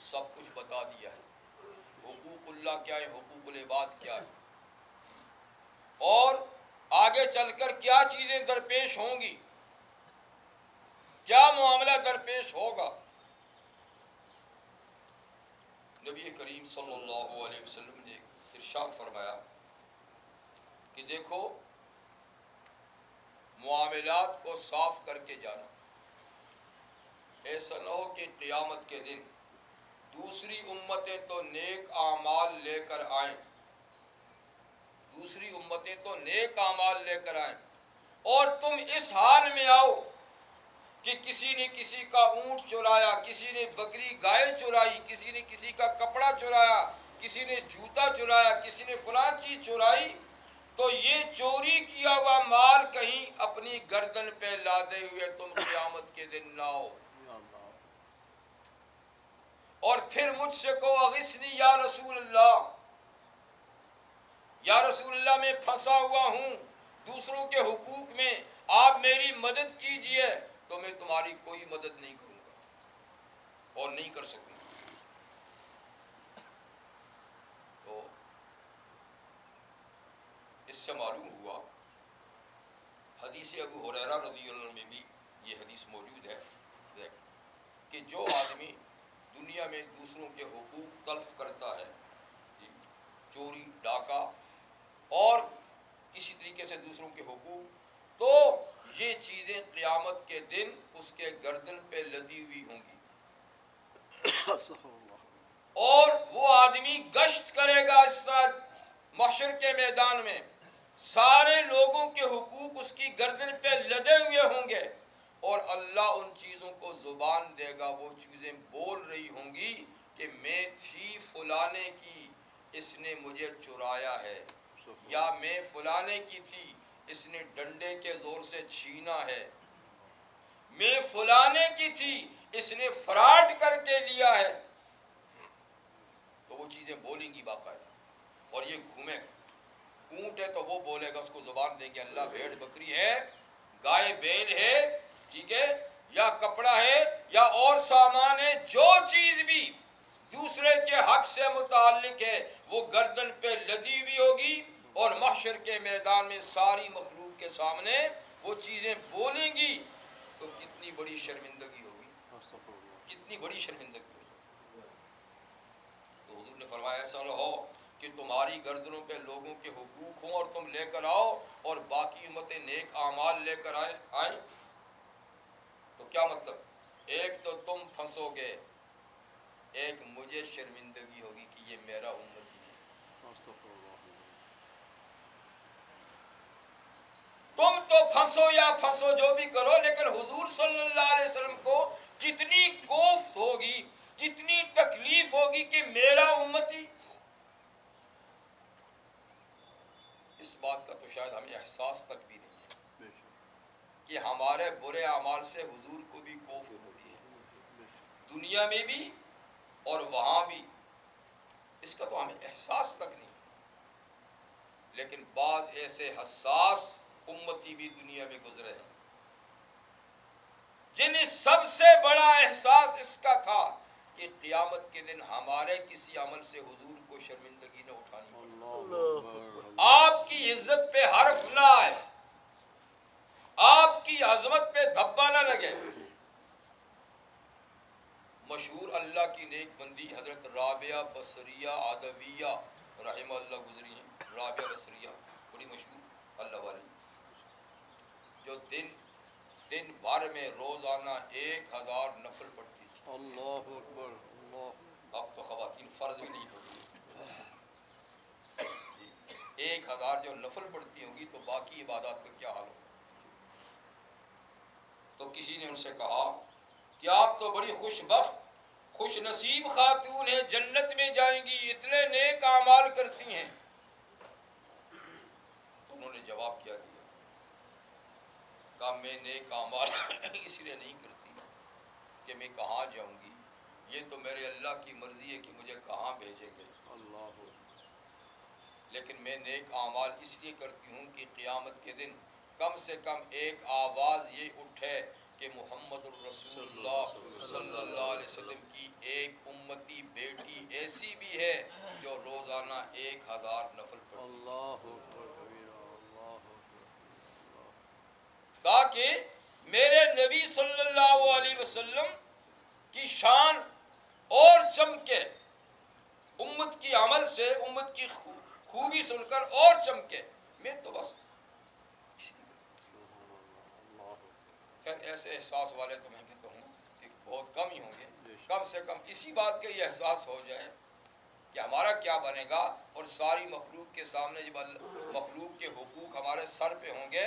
سب کچھ بتا دیا ہے، حقوق اللہ کیا ہے، حقوق العباد کیا ہے، اور آگے چل کر کیا چیزیں درپیش ہوں گی، کیا معاملہ درپیش ہوگا۔ نبی کریم صلی اللہ علیہ وسلم نے ارشاد فرمایا کہ دیکھو معاملات کو صاف کر کے جانا، ایسا نہ ہو کہ قیامت کے دن دوسری امتیں تو نیک اعمال لے کر آئیں، دوسری امتیں تو نیک اعمال لے کر آئیں اور تم اس حال میں آؤ کہ کسی نے کسی کا اونٹ چرایا، کسی نے بکری گائے چرائی، کسی نے کسی کا کپڑا چرایا، کسی نے جوتا چرایا، کسی نے فلاں چیز چرائی، تو یہ چوری کیا ہوا مال کہیں اپنی گردن پہ لادے ہوئے تم قیامت کے دن نہ ہو، اور پھر مجھ سے کہو اغثنی یا رسول اللہ، یا رسول اللہ میں پھنسا ہوا ہوں دوسروں کے حقوق میں، آپ میری مدد کیجئے، تو میں تمہاری کوئی مدد نہیں کروں گا اور نہیں کر سکوں گا۔ تو اس سے معلوم ہوا، حدیث ابو ہریرہ رضی اللہ عنہ میں بھی یہ حدیث موجود ہے کہ جو آدمی دنیا میں دوسروں کے حقوق تلف کرتا ہے، چوری، ڈاکہ اور کسی طریقے سے دوسروں کے حقوق، تو یہ چیزیں قیامت کے دن اس کے گردن پہ لدی ہوئی ہوں گی، اور وہ آدمی گشت کرے گا اس طرح محشر کے میدان میں، سارے لوگوں کے حقوق اس کی گردن پہ لدے ہوئے ہوں گے، اور اللہ ان چیزوں کو زبان دے گا، وہ چیزیں بول رہی ہوں گی کہ میں تھی فلانے کی، اس نے مجھے چرایا ہے، یا میں فلانے کی تھی، اس نے ڈنڈے کے زور سے چھینا ہے، میں فلانے کی تھی، اس نے فراڈ کر کے لیا ہے۔ تو وہ چیزیں بولیں گی باقاعدہ، اور یہ گھومے گا۔ اونٹ ہے تو وہ بولے گا، اس کو زبان دیں گے اللہ، بھیڑ بکری ہے، گائے بیل ہے، ٹھیک ہے، یا کپڑا ہے یا اور سامان ہے، جو چیز بھی دوسرے کے حق سے متعلق ہے وہ گردن پہ لدی ہوئی ہوگی، اور محشر کے میدان میں ساری مخلوق کے سامنے وہ چیزیں بولیں گی، تو کتنی بڑی شرمندگی ہوگی، کتنی بڑی شرمندگی ہوگی۔ تو حضور نے فرمایا ایسا نہ ہو کہ تمہاری گردنوں پہ لوگوں کے حقوق ہوں اور تم لے کر آؤ اور باقی امتیں نیک اعمال لے کر آئیں، تو کیا مطلب؟ ایک تو تم پھنسو گے، ایک مجھے شرمندگی ہوگی کہ یہ میرا امتی ہے۔ تم تو پھنسو یا پھنسو جو بھی کرو، لیکن حضور صلی اللہ علیہ وسلم کو کتنی کوفت ہوگی، کتنی تکلیف ہوگی کہ میرا امتی۔ اس بات کا تو شاید ہمیں احساس تک بھی نہیں ہے کہ ہمارے برے اعمال سے حضور کو بھی کوفت ہوتی ہے، دنیا میں بھی اور وہاں بھی، اس کا تو ہمیں احساس تک نہیں ہے۔ لیکن بعض ایسے حساس امتی بھی دنیا میں گزرے ہیں جنہیں سب سے بڑا احساس اس کا تھا کہ قیامت کے دن ہمارے کسی عمل سے حضور کو شرمندگی نہ اٹھانی پڑے، آپ کی عزت پہ حرف نہ آئے، آپ کی عظمت پہ دھبا نہ لگے۔ مشہور اللہ کی نیک بندی حضرت رابعہ بصریہ عدویہ رحمہ اللہ گزری ہیں، رابعہ بصریہ بڑی مشہور اللہ والی، جو دن بھر میں روزانہ 1000 نفل پڑھتی تھی۔ اللہ اکبر، اللہ، اب تو خواتین فرض بھی نہیں پڑھتی، 1000 جو نفل پڑھتی ہوں گی تو باقی عبادات کا کیا حال ہوگا؟ تو کسی نے ان سے کہا کہ آپ تو بڑی خوش بخت، خوش نصیب خاتون ہیں، جنت میں جائیں گی، اتنے نیک اعمال کرتی ہیں۔ تو انہوں نے جواب کیا دیا، کہا میں نیک اعمال اس لیے نہیں کرتی کہ میں کہاں جاؤں گی، یہ تو میرے اللہ کی مرضی ہے کہ مجھے کہاں بھیجیں گے، لیکن میں نیک اعمال اس لیے کرتی ہوں کہ قیامت کے دن کم سے کم ایک آواز یہ اٹھے کہ محمد الرسول اللہ صلی اللہ علیہ وسلم کی ایک امتی بیٹی ایسی بھی ہے جو روزانہ 1000 نفل پڑھتی ہے، تاکہ میرے نبی صلی اللہ علیہ وسلم کی شان اور چمکے، امت کی عمل سے امت کی خوبی سن کر اور چمکے۔ میں تو بس خیر ایسے احساس والے تو میں کہتا ہوں کہ بہت کم ہی ہوں گے، کم سے کم اسی بات کا یہ احساس ہو جائے کہ ہمارا کیا بنے گا، اور ساری مخلوق کے سامنے جب مخلوق کے حقوق ہمارے سر پہ ہوں گے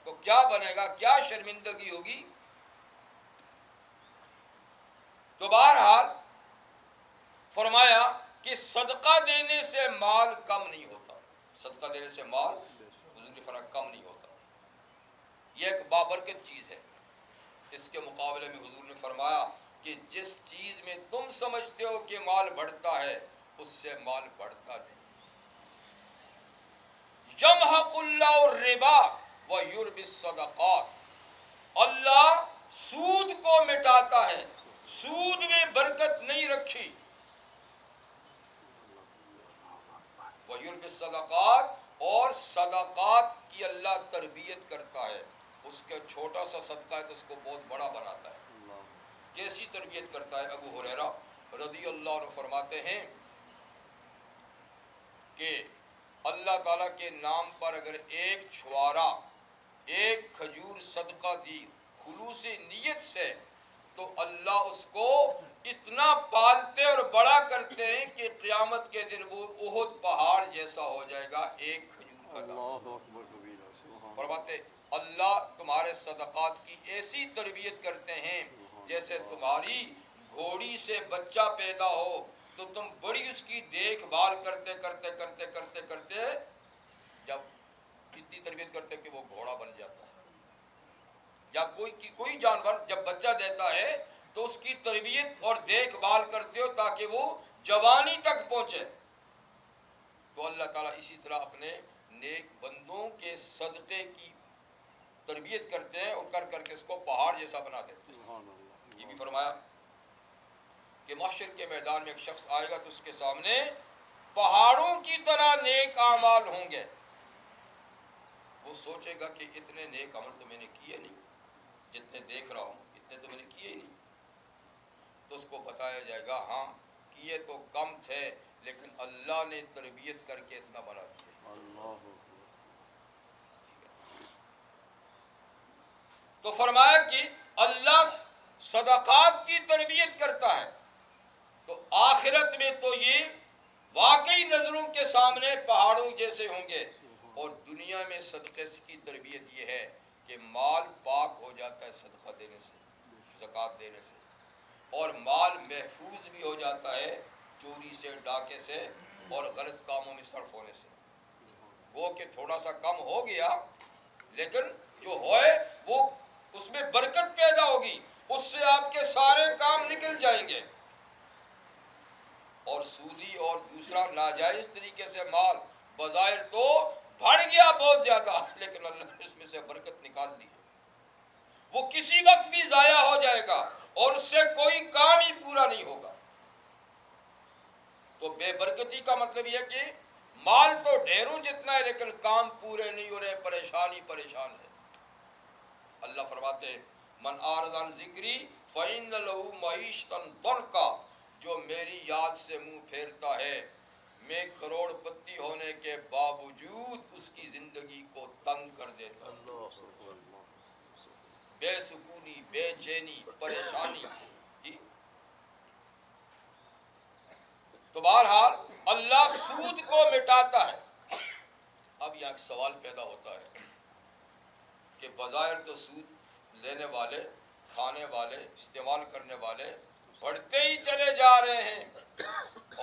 تو کیا بنے گا، کیا شرمندگی ہوگی۔ تو بہرحال فرمایا کہ صدقہ دینے سے مال کم نہیں ہوتا، صدقہ دینے سے مال حضور نے فرمایا کم نہیں ہوتا، یہ ایک بابرکت چیز ہے۔ اس کے مقابلے میں حضور نے فرمایا کہ جس چیز میں تم سمجھتے ہو کہ مال بڑھتا ہے اس سے مال بڑھتا نہیں۔ یمحق اللہ الربا ویربی الصدقات، اللہ سود کو مٹاتا ہے، سود میں برکت نہیں رکھی، ویربی الصدقات، اور صدقات کی اللہ تربیت کرتا ہے، اس کا چھوٹا سا صدقہ ہے تو اس کو بہت بڑا بناتا ہے۔ کیسی تربیت کرتا ہے؟ ابو ہریرہ رضی اللہ عنہ فرماتے ہیں کہ اللہ تعالیٰ کے نام پر اگر ایک چھوارا ایک کھجور صدقہ دی خلوص نیت سے تو اللہ اس کو اتنا پالتے اور بڑا کرتے ہیں کہ قیامت کے دن وہ احد پہاڑ جیسا ہو جائے گا ایک کھجور کا دانہ۔ فرماتے اللہ تمہارے صدقات کی ایسی تربیت کرتے ہیں جیسے تمہاری گھوڑی سے بچہ پیدا ہو تو تم بڑی اس کی دیکھ بھال کرتے کرتے کرتے کرتے کرتے جب اتنی تربیت کرتے کہ وہ گھوڑا بن جاتا ہے، یا کوئی جانور جب بچہ دیتا ہے تو اس کی تربیت اور دیکھ بھال کرتے ہو تاکہ وہ جوانی تک پہنچے۔ تو اللہ تعالیٰ اسی طرح اپنے نیک بندوں کے صدقے کی تربیت کرتے ہیں اور کر کر کے اس کو پہاڑ جیسا بنا دیتے ہیں. یہ بھی فرمایا کہ محشر کے میدان میں ایک شخص آئے گا تو اس کے سامنے پہاڑوں کی طرح نیک اعمال ہوں گے. وہ سوچے گا کہ اتنے نیک عمل تو میں نے کیے نہیں، جتنے دیکھ رہا ہوں اتنے تو میں نے کیے ہی نہیں. تو اس کو بتایا جائے گا ہاں کیے تو کم تھے لیکن اللہ نے تربیت کر کے اتنا بنا دیا. تو فرمایا کہ اللہ صدقات کی تربیت کرتا ہے تو آخرت میں تو یہ واقعی نظروں کے سامنے پہاڑوں جیسے ہوں گے. اور دنیا میں صدقے کی تربیت یہ ہے کہ مال پاک ہو جاتا ہے صدقہ دینے سے، زکوٰۃ دینے سے، اور مال محفوظ بھی ہو جاتا ہے چوری سے، ڈاکے سے اور غلط کاموں میں صرف ہونے سے. وہ کہ تھوڑا سا کم ہو گیا لیکن جو ہوئے وہ اس میں برکت پیدا ہوگی، اس سے آپ کے سارے کام نکل جائیں گے. اور سودی اور دوسرا ناجائز طریقے سے مال بظاہر تو بڑھ گیا بہت زیادہ لیکن اللہ نے اس میں سے برکت نکال دی، وہ کسی وقت بھی ضائع ہو جائے گا اور اس سے کوئی کام ہی پورا نہیں ہوگا. تو بے برکتی کا مطلب یہ کہ مال تو ڈھیروں جتنا ہے لیکن کام پورے نہیں ہو رہے، پریشان ہے. اللہ فرماتے ہیں من اعرض عن ذکری فإن له معیشتا ضنکا، جو میری یاد سے منہ پھیرتا ہے میں کروڑ پتی ہونے کے باوجود اس کی زندگی کو تنگ کر دیتا ہوں، بے سکونی، بے چینی، پریشانی. جی تو بہرحال اللہ سود کو مٹاتا ہے. اب یہاں ایک سوال پیدا ہوتا ہے کہ بظاہر تو سود لینے والے، کھانے والے، استعمال کرنے والے بڑھتے ہی چلے جا رہے ہیں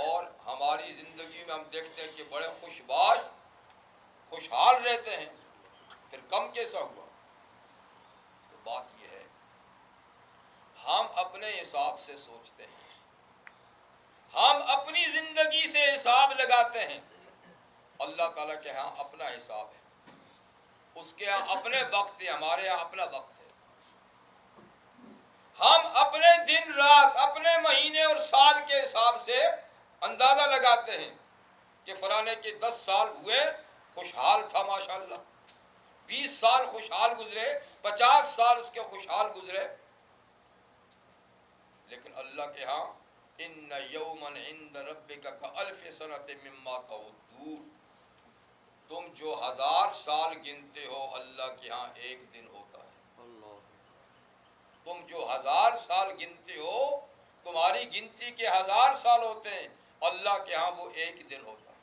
اور ہماری زندگی میں ہم دیکھتے ہیں کہ بڑے خوشحال رہتے ہیں، پھر کم کیسا ہوا؟ تو بات یہ ہے ہم اپنے حساب سے سوچتے ہیں، ہم اپنی زندگی سے حساب لگاتے ہیں. اللہ تعالیٰ کے ہاں اپنا حساب ہے، اس کے ہاں اپنے وقت ہے، ہمارے ہاں اپنا وقت ہے. ہم اپنے دن رات، اپنے مہینے اور سال کے حساب سے اندازہ لگاتے ہیں کہ فلانے کے 10 سال ہوئے خوشحال تھا ماشاءاللہ، 20 سال خوشحال گزرے، 50 سال اس کے خوشحال گزرے. لیکن اللہ کے ہاں ان یوما عند ربک کالف سنۃ مما تعدون، تم جو 1000 سال گنتے ہو اللہ کے ہاں ایک دن ہوتا ہے. تم جو 1000 سال گنتے ہو تمہاری گنتی کے 1000 سال ہوتے ہیں، اللہ کے ہاں وہ ایک دن ہوتا ہے.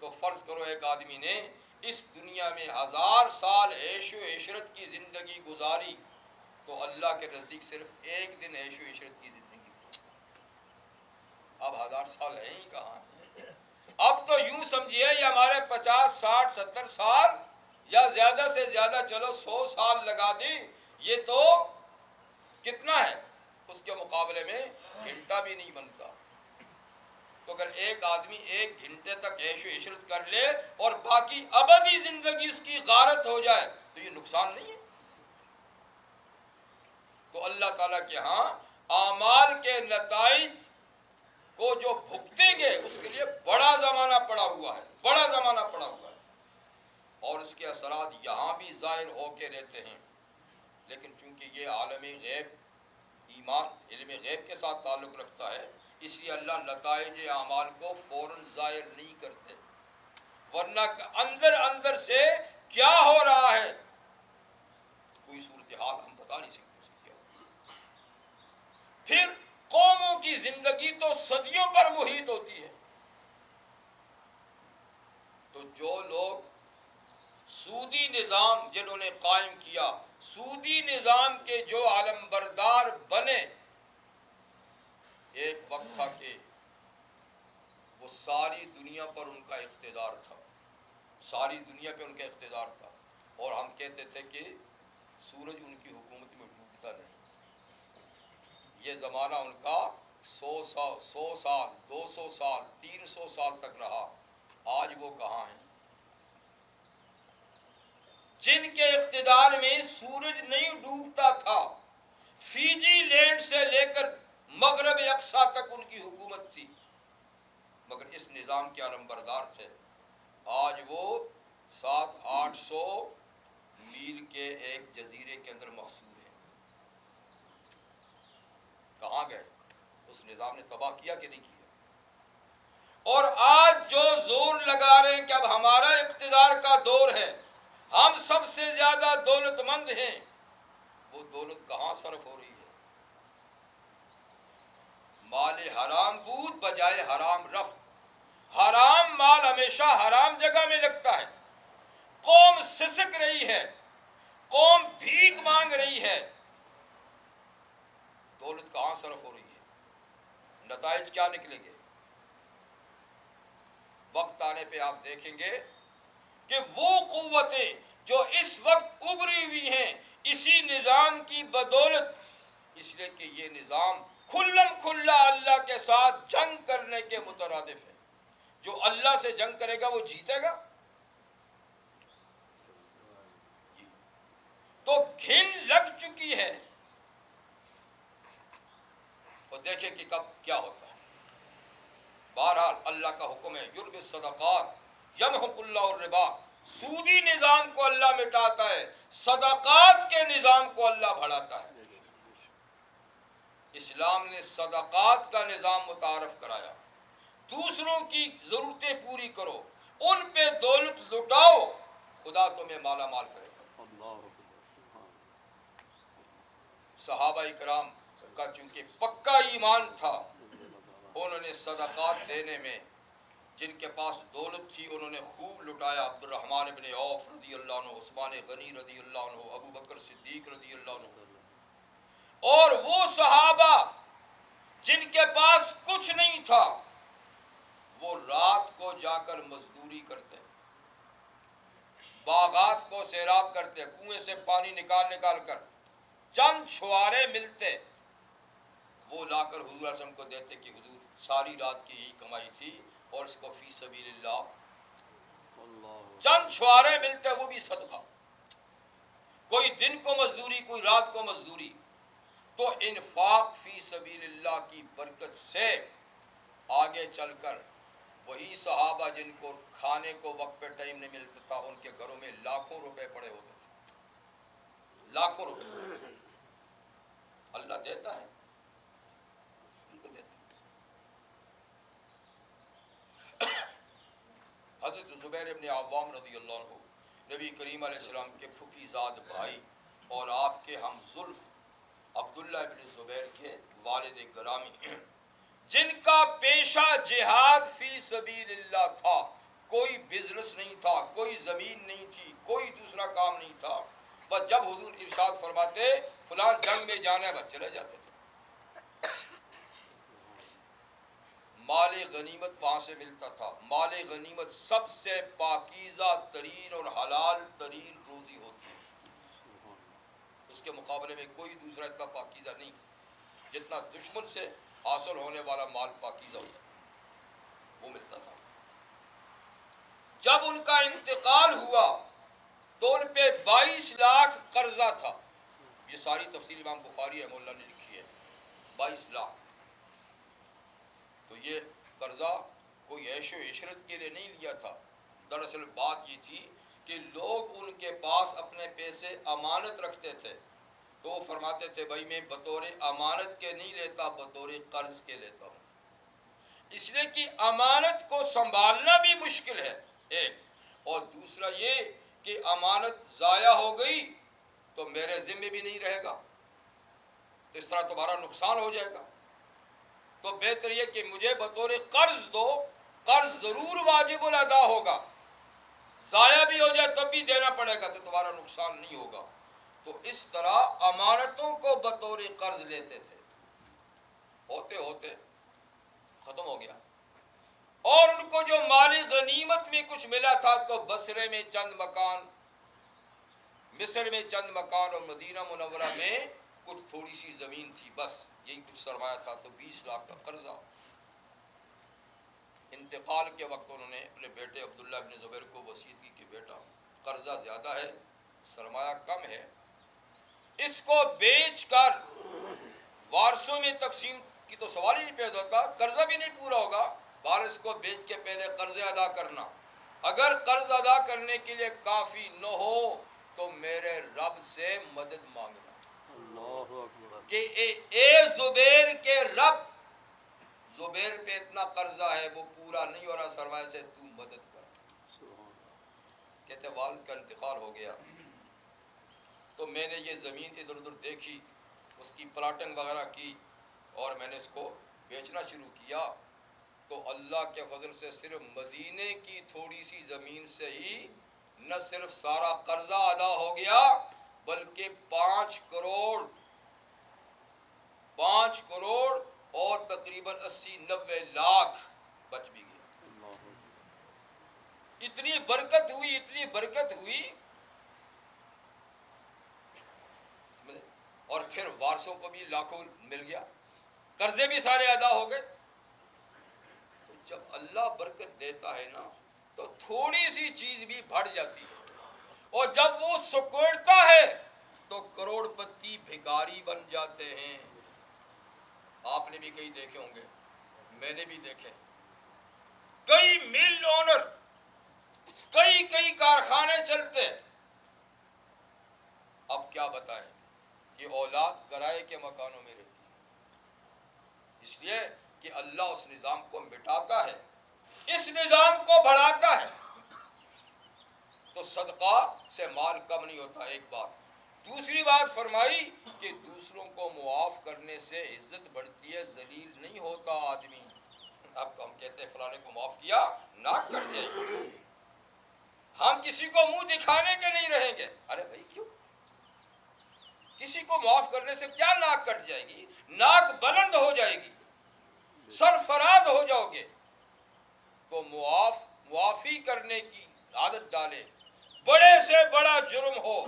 تو فرض کرو ایک آدمی نے اس دنیا میں 1000 سال عیش و عشرت کی زندگی گزاری تو اللہ کے نزدیک صرف ایک دن عیش و عشرت کی زندگی گزاری. اب 1000 سال ہیں ہی کہاں؟ اب تو یوں سمجھیے یہ ہمارے 50 60 70 سال یا زیادہ سے زیادہ چلو 100 سال لگا دی، یہ تو کتنا ہے اس کے مقابلے میں گھنٹہ بھی نہیں بنتا. تو اگر ایک آدمی 1 گھنٹے تک عیش و عشرت کر لے اور باقی ابدی زندگی اس کی غارت ہو جائے تو یہ نقصان نہیں ہے؟ تو اللہ تعالیٰ کے ہاں اعمال کے نتائج کو جو بھگتیں گے اس کے لیے بڑا زمانہ پڑا ہوا ہے، اور اس کے اثرات یہاں بھی ظاہر ہو کے رہتے ہیں. لیکن چونکہ یہ عالم غیب، ایمان علم غیب کے ساتھ تعلق رکھتا ہے، اس لیے اللہ نتائج اعمال کو فوراً ظاہر نہیں کرتے، ورنہ اندر سے کیا ہو رہا ہے کوئی صورتحال ہم بتا نہیں سکتے. پھر قوموں کی زندگی تو صدیوں پر محیط ہوتی ہے. تو جو لوگ سودی نظام جنہوں نے قائم کیا، سودی نظام کے جو عالم بردار بنے، ایک وقت تھا کہ وہ ساری دنیا پر ان کا اقتدار تھا، اور ہم کہتے تھے کہ سورج ان کی حکومت میں ڈوبتا نہیں. یہ زمانہ ان کا 100 سال 200 سال 300 سال تک رہا. آج وہ کہاں ہیں؟ جن کے اقتدار میں سورج نہیں ڈوبتا تھا، فیجی لینڈ سے لے کر مغرب اقصی تک ان کی حکومت تھی، مگر اس نظام کے علمبردار تھے۔ آج وہ 700-800 میل کے ایک جزیرے کے اندر محصور ہیں۔ کہاں گئے؟ اس نظام نے تباہ کیا کہ نہیں کیا؟ اور آج جو زور لگا رہے ہیں کہ اب ہمارا اقتدار کا دور ہے، ہم سب سے زیادہ دولت مند ہیں، وہ دولت کہاں صرف ہو رہی ہے؟ مال حرام بود بجائے حرام رفت۔ حرام مال ہمیشہ حرام جگہ میں لگتا ہے۔ قوم سسک رہی ہے، قوم بھیک مانگ رہی ہے، دولت کہاں صرف ہو رہی ہے؟ نتائج کیا نکلیں گے؟ وقت آنے پہ آپ دیکھیں گے کہ وہ قوتیں جو اس وقت ابھری ہوئی ہیں اسی نظام کی بدولت، اس لیے کہ یہ نظام کھلم کھلا اللہ کے ساتھ جنگ کرنے کے مترادف ہے۔ جو اللہ سے جنگ کرے گا وہ جیتے گا۔ تو گھن لگ چکی ہے، اور دیکھیں کہ کب کیا ہوتا ہے۔ بہرحال اللہ کا حکم ہے یربی الصدقات یمحق اللہ الربا، سودی نظام کو اللہ مٹاتا ہے، صدقات کے نظام کو اللہ بڑھاتا ہے۔ اسلام نے صدقات کا نظام متعارف کرایا، دوسروں کی ضرورتیں پوری کرو، ان پہ دولت لٹاؤ، خدا تمہیں مالا مال کرے گا۔ صحابہ کرام کا چونکہ پکا ایمان تھا، انہوں نے صدقات دینے میں جن کے پاس دولت تھی انہوں نے خوب لٹایا۔ عبد الرحمن ابن عوف رضی اللہ عنہ، عثمان غنی رضی اللہ عنہ، ابو بکر صدیق رضی اللہ عنہ، اور وہ صحابہ جن کے پاس کچھ نہیں تھا وہ رات کو جا کر مزدوری کرتے، باغات کو سیراب کرتے، کنویں سے پانی نکال کر چند چھوارے ملتے وہ لا کر حضور صلی اللہ علیہ وسلم کو دیتے کہ حضور ساری رات کی یہی کمائی تھی اور اس کو فی سبیل اللہ، چند چھوارے ملتے وہ بھی صدقہ، کوئی دن کو مزدوری کوئی رات کو مزدوری۔ تو انفاق فی سبیل اللہ کی برکت سے آگے چل کر وہی صحابہ جن کو کھانے کو وقت پہ ٹائم نہیں ملتا تھا ان کے گھروں میں لاکھوں روپے پڑے ہوتے تھے، لاکھوں روپے اللہ دیتا ہے، ان کو دیتا ہے۔ حضرت زبیر ابن عوام رضی اللہ عنہ نبی کریم علیہ السلام کے پھوپھی زاد بھائی اور آپ کے ہم زلف عبداللہ ابن زبیر کے والد گرامی، جن کا پیشہ جہاد فی سبیل اللہ تھا، کوئی بزنس نہیں تھا، کوئی زمین نہیں تھی، کوئی دوسرا کام نہیں تھا، بس جب حضور ارشاد فرماتے فلان جنگ میں جانا ہے بس چلے جاتے تھے۔ مال غنیمت وہاں سے ملتا تھا، مال غنیمت سب سے پاکیزہ ترین اور حلال ترین روزی ہوتی ہے، اس کے مقابلے میں کوئی دوسرا اتنا پاکیزہ نہیں جتنا دشمن سے حاصل ہونے والا مال پاکیزہ ہوتا ہے، وہ ملتا تھا۔ جب ان کا انتقال ہوا تو ان پہ 22 لاکھ قرضہ تھا، یہ ساری تفسیر امام بخاری رحمہ اللہ نے لکھی ہے، 22 لاکھ۔ تو یہ قرضہ کوئی عیش و عشرت کے لیے نہیں لیا تھا، دراصل بات یہ تھی کہ لوگ ان کے پاس اپنے پیسے امانت رکھتے تھے تو وہ فرماتے تھے بھائی میں بطور امانت کے نہیں لیتا، بطور قرض کے لیتا ہوں، اس لیے کہ امانت کو سنبھالنا بھی مشکل ہے ایک، اور دوسرا یہ کہ امانت ضائع ہو گئی تو میرے ذمہ بھی نہیں رہے گا، تو اس طرح تمہارا نقصان ہو جائے گا، تو بہتر یہ کہ مجھے بطور قرض دو، قرض ضرور واجب الادا ہوگا، ضائع بھی ہو جائے تب بھی دینا پڑے گا تو تمہارا نقصان نہیں ہوگا۔ تو اس طرح امانتوں کو بطور قرض لیتے تھے، ہوتے ہوتے ختم ہو گیا، اور ان کو جو مالی غنیمت میں کچھ ملا تھا تو بصرے میں چند مکان، مصر میں چند مکان اور مدینہ منورہ میں کچھ تھوڑی سی زمین تھی، بس یہی کچھ سرمایہ تھا، تو 20 لاکھ کا قرضہ۔ انتقال کے وقت انہوں نے اپنے بیٹے عبداللہ ابن زبیر کو وصیت کی کہ بیٹا قرضہ زیادہ ہے، سرمایہ کم ہے، اس کو بیچ کر وارثوں میں تقسیم کی تو سوال ہی نہیں پیدا ہوتا، قرضہ بھی نہیں پورا ہوگا، وارث کو بیچ کے پہلے قرض ادا کرنا، اگر قرض ادا کرنے کے لیے کافی نہ ہو تو میرے رب سے مدد مانگنا کہ اے زبیر کے رب، زبیر پہ اتنا قرضہ ہے وہ پورا نہیں ہو رہا سرمایہ سے، تو مدد کر۔ کہتے والد کا انتقال ہو گیا تو میں نے یہ زمین ادھر ادھر دیکھی، اس کی پلاٹنگ وغیرہ کی، اور میں نے اس کو بیچنا شروع کیا، تو اللہ کے فضل سے صرف مدینے کی تھوڑی سی زمین سے ہی نہ صرف سارا قرضہ ادا ہو گیا بلکہ 5 کروڑ اور تقریباً 80-90 لاکھ بچ بھی گیا۔ اتنی برکت ہوئی اور پھر وارثوں کو بھی لاکھوں مل گیا، قرضے بھی سارے ادا ہو گئے۔ تو جب اللہ برکت دیتا ہے نا تو تھوڑی سی چیز بھی بڑھ جاتی ہے، اور جب وہ سکڑتا ہے تو کروڑ پتی بھکاری بن جاتے ہیں۔ آپ نے بھی کئی دیکھے ہوں گے، میں نے بھی دیکھے، کئی مل اونر، کئی کارخانے چلتے، اب کیا بتائیں، یہ اولاد کرائے کے مکانوں میں رہتی ہے، اس لیے کہ اللہ اس نظام کو مٹاتا ہے، اس نظام کو بڑھاتا ہے۔ تو صدقہ سے مال کم نہیں ہوتا، ایک بات۔ دوسری بات فرمائی کہ دوسروں کو معاف کرنے سے عزت بڑھتی ہے، ذلیل نہیں ہوتا آدمی۔ اب ہم کہتے ہیں فلانے کو معاف کیا، ناک کٹ جائے گی، ہم کسی کو منہ دکھانے کے نہیں رہیں گے۔ ارے بھائی کیوں؟ کسی کو معاف کرنے سے کیا ناک کٹ جائے گی؟ ناک بلند ہو جائے گی، سرفراز ہو جاؤ گے۔ تو معافی کرنے کی عادت ڈالیں، بڑے سے بڑا جرم ہو۔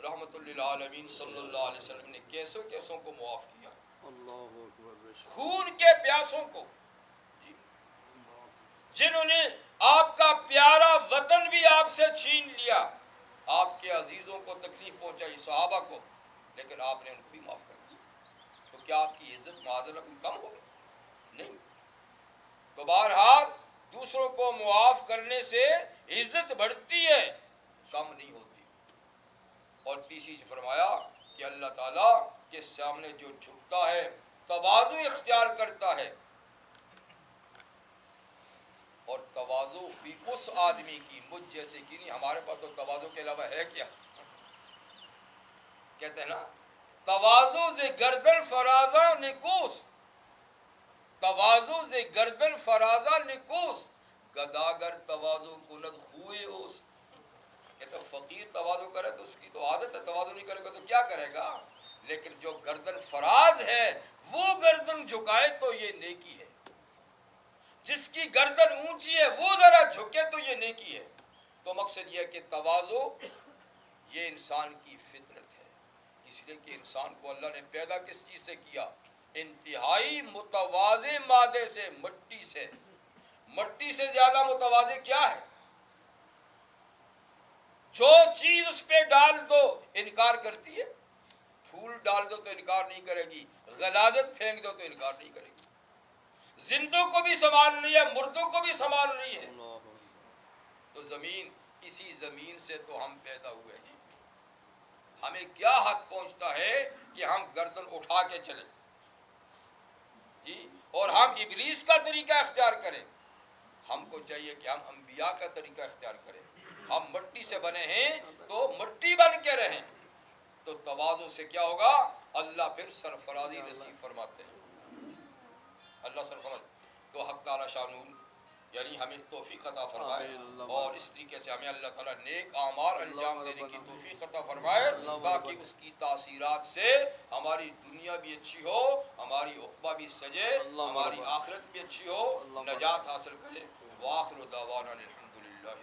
رحمت للعالمین صلی اللہ علیہ وسلم نے کیسوں کو معاف کیا، خون کے پیاسوں کو، جنہوں نے آپ کا پیارا وطن بھی آپ سے چھین لیا، آپ کے عزیزوں کو تکلیف پہنچائی، صحابہ کو، لیکن آپ نے ان کو بھی معاف کر دیا۔ تو کیا آپ کی عزت معاذاللہ کوئی کم ہو گئی؟ نہیں۔ تو بہرحال دوسروں کو معاف کرنے سے عزت بڑھتی ہے، کم نہیں ہوتی۔ اور تیسری فرمایا کہ اللہ تعالیٰ کے سامنے جو جھکتا ہے، تواضع اختیار کرتا ہے، اور تواضع بھی اس آدمی کی، مجھ جیسے کی نہیں، ہمارے پاس تو تواضع کے علاوہ ہے کیا؟ کہتے ہیں نا، تواضع ز گردن فرازہ نکوس، تواضع ز گردن فرازہ نکوس، گداگر تواضع کند خوئے اوس۔ کہتے فقیر تواضع کرے تو اس کی تو عادت ہے، تواضع نہیں کرے گا تو کیا کرے گا؟ لیکن جو گردن فراز ہے وہ گردن جھکائے تو یہ نیکی ہے، جس کی گردن اونچی ہے وہ ذرا جھکے تو یہ نیکی ہے۔ تو مقصد یہ ہے کہ تواضع یہ انسان کی فطرت ہے، اس لیے کہ انسان کو اللہ نے پیدا کس چیز سے کیا؟ انتہائی متواضع مادے سے، مٹی سے۔ مٹی سے زیادہ متواضع کیا ہے؟ جو چیز اس پہ ڈال دو انکار کرتی ہے، پھول ڈال دو تو انکار نہیں کرے گی، غلاظت پھینک دو تو انکار نہیں کرے گی۔ زندوں کو بھی سنبھال رہی ہے، مردوں کو بھی سنبھال رہی ہے۔ تو زمین، اسی زمین سے تو ہم پیدا ہوئے ہیں، ہمیں کیا حق پہنچتا ہے کہ ہم گردن اٹھا کے چلیں جی، اور ہم ابلیس کا طریقہ اختیار کریں؟ ہم کو چاہیے کہ ہم انبیاء کا طریقہ اختیار کریں۔ ہم مٹی سے بنے ہیں تو مٹی بن کے رہیں۔ تو تواضع سے کیا ہوگا؟ اللہ پھر سرفرازی نصیب فرماتے ہیں، اللہ سرفراز۔ تو حق تعالی شانہ یعنی ہمیں توفیق عطا فرمائے، اور اس طریقے سے ہمیں اللہ تعالیٰ نیک اعمال انجام دینے کی توفیق عطا فرمائے، تاکہ اس کی تاثیرات سے ہماری دنیا بھی اچھی ہو، ہماری عقبہ بھی سجے، ہماری آخرت بھی اچھی ہو، نجات حاصل کرے۔ وآخر دعوانا الحمدللہ۔